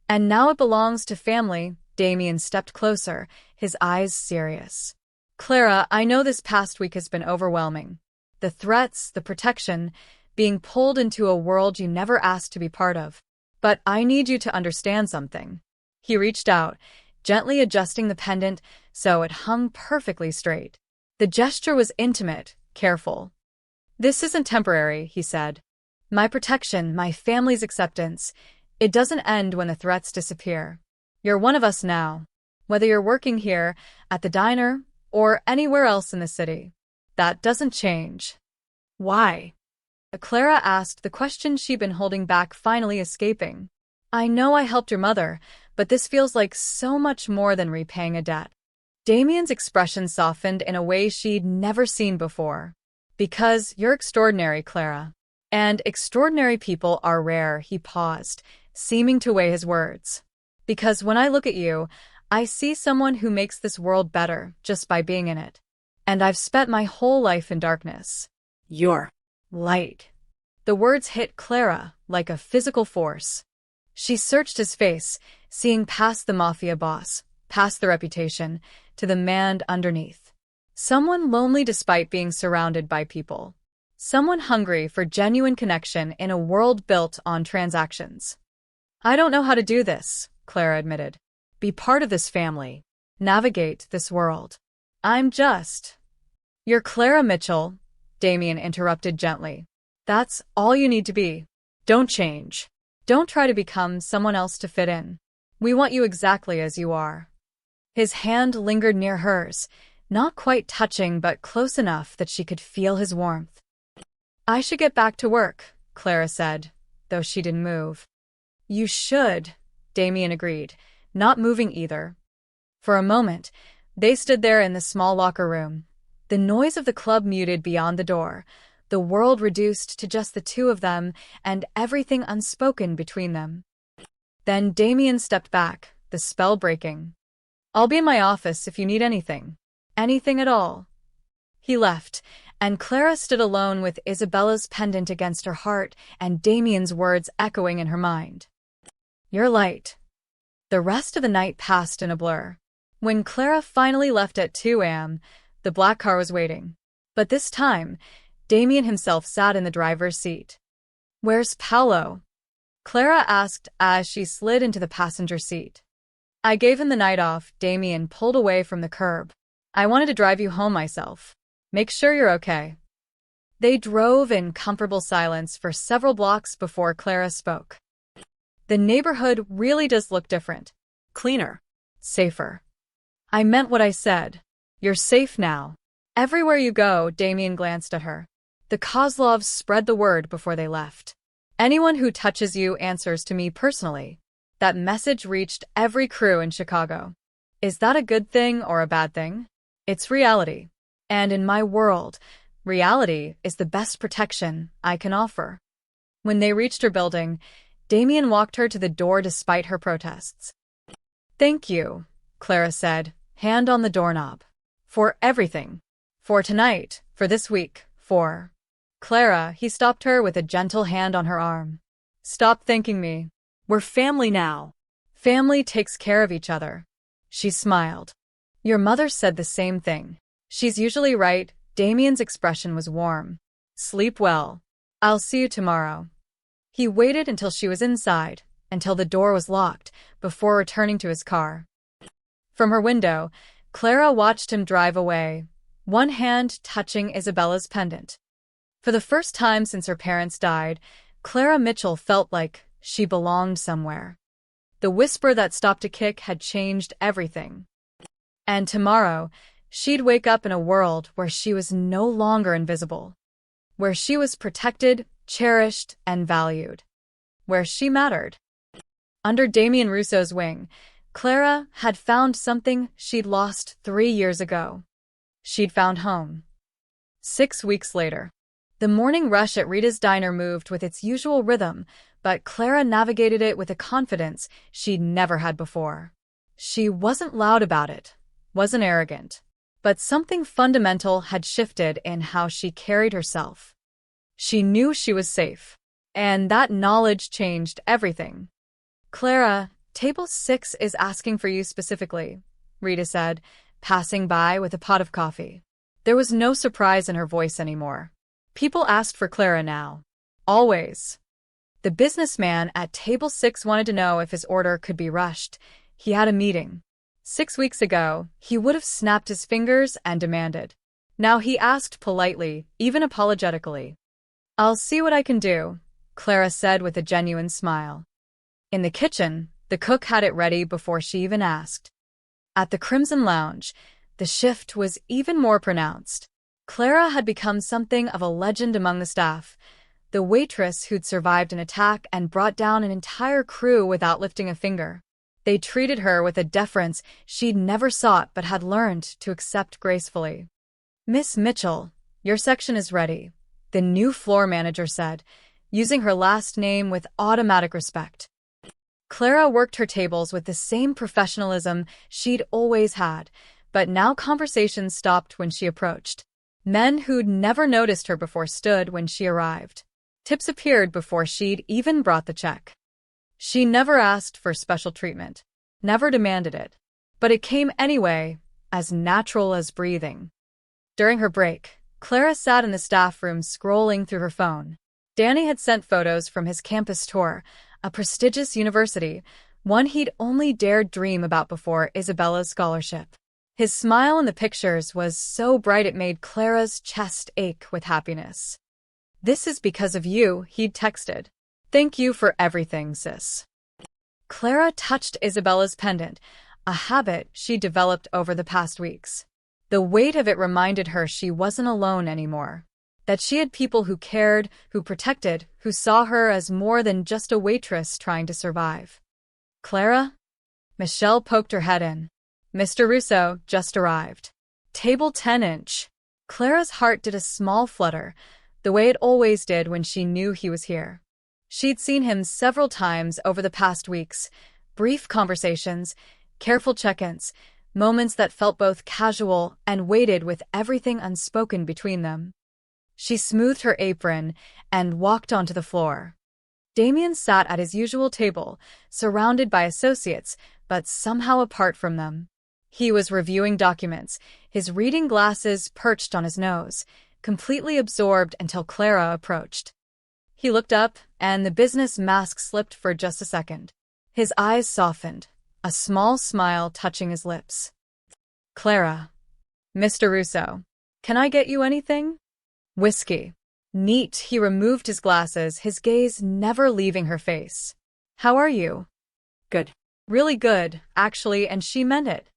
Speaker 1: And now it belongs to family. Damien stepped closer, his eyes serious. Clara, I know this past week has been overwhelming. The threats, the protection, being pulled into a world you never asked to be part of. But I need you to understand something. He reached out, gently adjusting the pendant so it hung perfectly straight. The gesture was intimate, careful. This isn't temporary, he said. My protection, my family's acceptance, it doesn't end when the threats disappear. You're one of us now, whether you're working here, at the diner, or anywhere else in the city. That doesn't change.
Speaker 2: Why?
Speaker 1: Clara asked, the question she'd been holding back finally escaping. I know I helped your mother, but this feels like so much more than repaying a debt. Damien's expression softened in a way she'd never seen before. Because you're extraordinary, Clara. And extraordinary people are rare, he paused, seeming to weigh his words. Because when I look at you, I see someone who makes this world better just by being in it. And I've spent my whole life in darkness.
Speaker 2: You're
Speaker 1: light. The words hit Clara like a physical force. She searched his face, seeing past the Mafia boss, past the reputation, to the man underneath. Someone lonely despite being surrounded by people. Someone hungry for genuine connection in a world built on transactions. I don't know how to do this, Clara admitted. Be part of this family. Navigate this world. I'm just... You're Clara Mitchell, Damien interrupted gently. That's all you need to be. Don't change. Don't try to become someone else to fit in. We want you exactly as you are. His hand lingered near hers, not quite touching but close enough that she could feel his warmth. I should get back to work, Clara said, though she didn't move. You should, Damien agreed, not moving either. For a moment, they stood there in the small locker room, the noise of the club muted beyond the door, the world reduced to just the two of them and everything unspoken between them. Then Damien stepped back, the spell breaking. I'll be in my office if you need anything. Anything at all. He left, and Clara stood alone with Isabella's pendant against her heart and Damien's words echoing in her mind. You're light. The rest of the night passed in a blur. When Clara finally left at 2 a.m., the black car was waiting. But this time, Damien himself sat in the driver's seat. Where's Paolo? Clara asked as she slid into the passenger seat. I gave him the night off. Damien pulled away from the curb. I wanted to drive you home myself. Make sure you're okay. They drove in comfortable silence for several blocks before Clara spoke. The neighborhood really does look different.
Speaker 2: Cleaner.
Speaker 1: Safer. I meant what I said. You're safe now. Everywhere you go, Damien glanced at her. The Kozlovs spread the word before they left. Anyone who touches you answers to me personally. That message reached every crew in Chicago. Is that a good thing or a bad thing? It's reality. And in my world, reality is the best protection I can offer. When they reached her building, Damien walked her to the door despite her protests. Thank you, Clara said, hand on the doorknob. For everything. For tonight, for this week, for… Clara, he stopped her with a gentle hand on her arm. Stop thanking me.
Speaker 2: We're family now.
Speaker 1: Family takes care of each other. She smiled. Your mother said the same thing. She's usually right. Damien's expression was warm. Sleep well. I'll see you tomorrow. He waited until she was inside, until the door was locked, before returning to his car. From her window, Clara watched him drive away, one hand touching Isabella's pendant. For the first time since her parents died, Clara Mitchell felt like she belonged somewhere. The whisper that stopped a kick had changed everything. And tomorrow, she'd wake up in a world where she was no longer invisible. Where she was protected, cherished, and valued. Where she mattered. Under Damien Rousseau's wing, Clara had found something she'd lost 3 years ago. She'd found home. 6 weeks later. The morning rush at Rita's diner moved with its usual rhythm, but Clara navigated it with a confidence she'd never had before. She wasn't loud about it, wasn't arrogant, but something fundamental had shifted in how she carried herself. She knew she was safe, and that knowledge changed everything. Clara, table 6 is asking for you specifically, Rita said, passing by with a pot of coffee. There was no surprise in her voice anymore. People asked for Clara now. Always. The businessman at table 6 wanted to know if his order could be rushed. He had a meeting. 6 weeks ago, he would have snapped his fingers and demanded. Now he asked politely, even apologetically. I'll see what I can do, Clara said with a genuine smile. In the kitchen, the cook had it ready before she even asked. At the Crimson Lounge, the shift was even more pronounced. Clara had become something of a legend among the staff, the waitress who'd survived an attack and brought down an entire crew without lifting a finger. They treated her with a deference she'd never sought but had learned to accept gracefully. Miss Mitchell, your section is ready, the new floor manager said, using her last name with automatic respect. Clara worked her tables with the same professionalism she'd always had, but now conversations stopped when she approached. Men who'd never noticed her before stood when she arrived. Tips appeared before she'd even brought the check. She never asked for special treatment, never demanded it, but it came anyway, as natural as breathing. During her break, Clara sat in the staff room scrolling through her phone. Danny had sent photos from his campus tour, a prestigious university, one he'd only dared dream about before Isabella's scholarship. His smile in the pictures was so bright it made Clara's chest ache with happiness. This is because of you, he'd texted. Thank you for everything, sis. Clara touched Isabella's pendant, a habit she developed over the past weeks. The weight of it reminded her she wasn't alone anymore. That she had people who cared, who protected, who saw her as more than just a waitress trying to survive. Clara? Michelle poked her head in. Mr. Rousseau just arrived. Table 10-inch. Clara's heart did a small flutter, the way it always did when she knew he was here. She'd seen him several times over the past weeks, brief conversations, careful check-ins, moments that felt both casual and weighted with everything unspoken between them. She smoothed her apron and walked onto the floor. Damien sat at his usual table, surrounded by associates, but somehow apart from them. He was reviewing documents, his reading glasses perched on his nose, completely absorbed until Clara approached. He looked up, and the business mask slipped for just a second. His eyes softened, a small smile touching his lips. Clara. Mr. Rousseau. Can I get you anything? Whiskey. Neat, he removed his glasses, his gaze never leaving her face. How are you?
Speaker 2: Good.
Speaker 1: Really good, actually, and she meant it.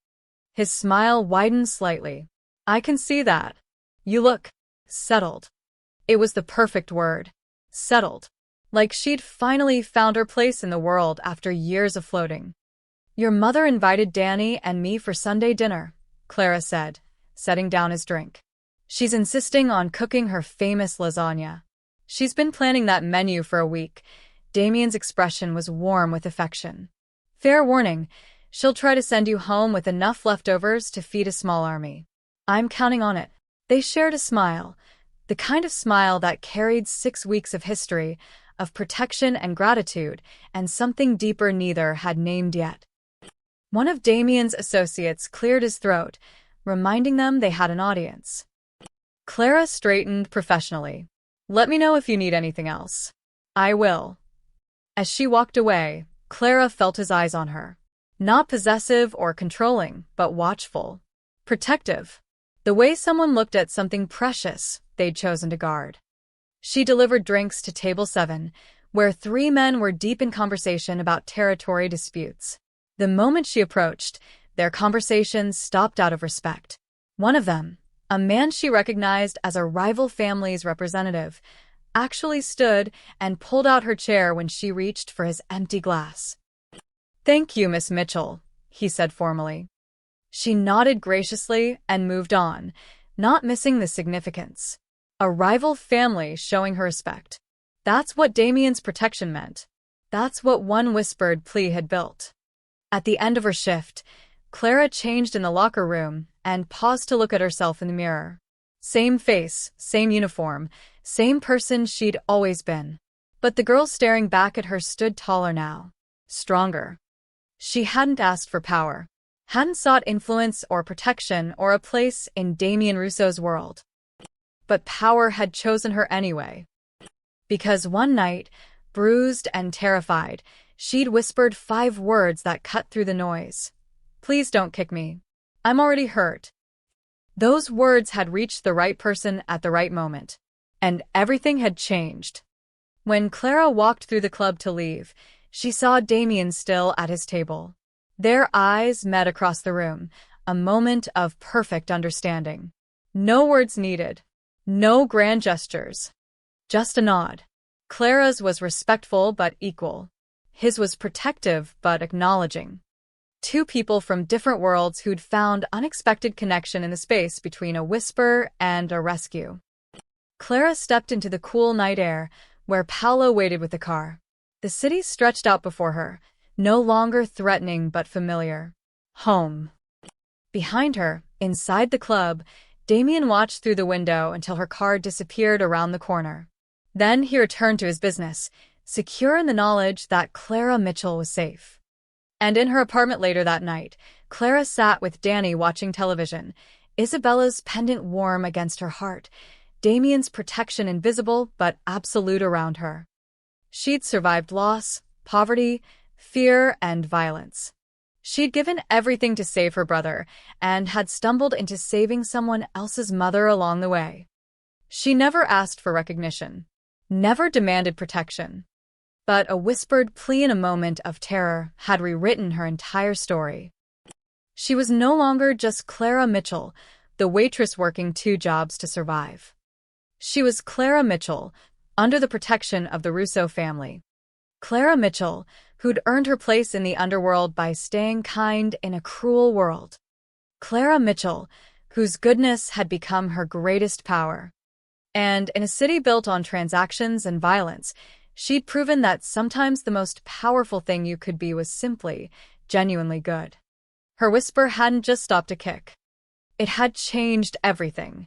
Speaker 1: His smile widened slightly. I can see that. You look settled. It was the perfect word. Settled. like she'd finally found her place in the world after years of floating. "Your mother invited Danny and me for Sunday dinner," Clara said, setting down his drink. "She's insisting on cooking her famous lasagna. She's been planning that menu for a week." Damien's expression was warm with affection. "Fair warning, she'll try to send you home with enough leftovers to feed a small army. I'm counting on it." They shared a smile, the kind of smile that carried 6 weeks of history, of protection and gratitude, and something deeper neither had named yet. One of Damien's associates cleared his throat, reminding them they had an audience. Clara straightened professionally. "Let me know if you need anything else." "I will." As she walked away, Clara felt his eyes on her. Not possessive or controlling, but watchful. Protective. The way someone looked at something precious they'd chosen to guard. She delivered drinks to table 7, where 3 men were deep in conversation about territory disputes. The moment she approached, their conversations stopped out of respect. One of them, a man she recognized as a rival family's representative, actually stood and pulled out her chair when she reached for his empty glass. "Thank you, Miss Mitchell," he said formally. She nodded graciously and moved on, not missing the significance. A rival family showing her respect. That's what Damien's protection meant. That's what one whispered plea had built. At the end of her shift, Clara changed in the locker room and paused to look at herself in the mirror. Same face, same uniform, same person she'd always been. But the girl staring back at her stood taller now. Stronger. She hadn't asked for power. Hadn't sought influence or protection or a place in Damien Rousseau's world. But power had chosen her anyway. Because one night, bruised and terrified, she'd whispered 5 words that cut through the noise. "Please don't kick me. I'm already hurt." Those words had reached the right person at the right moment. And everything had changed. When Clara walked through the club to leave, she saw Damien still at his table. Their eyes met across the room, a moment of perfect understanding. No words needed. No grand gestures. Just a nod. Clara's was respectful but equal. His was protective but acknowledging. 2 people from different worlds who'd found unexpected connection in the space between a whisper and a rescue. Clara stepped into the cool night air, where Paolo waited with the car. The city stretched out before her, no longer threatening but familiar. Home. Behind her, inside the club, Damien watched through the window until her car disappeared around the corner. Then he returned to his business, secure in the knowledge that Clara Mitchell was safe. And in her apartment later that night, Clara sat with Danny watching television, Isabella's pendant warm against her heart, Damien's protection invisible but absolute around her. She'd survived loss, poverty, fear, and violence. She'd given everything to save her brother and had stumbled into saving someone else's mother along the way. She never asked for recognition, never demanded protection. But a whispered plea in a moment of terror had rewritten her entire story. She was no longer just Clara Mitchell, the waitress working 2 jobs to survive. She was Clara Mitchell, under the protection of the Rousseau family. Clara Mitchell, who'd earned her place in the underworld by staying kind in a cruel world. Clara Mitchell, whose goodness had become her greatest power. And in a city built on transactions and violence, she'd proven that sometimes the most powerful thing you could be was simply, genuinely good. Her whisper hadn't just stopped a kick. It had changed everything.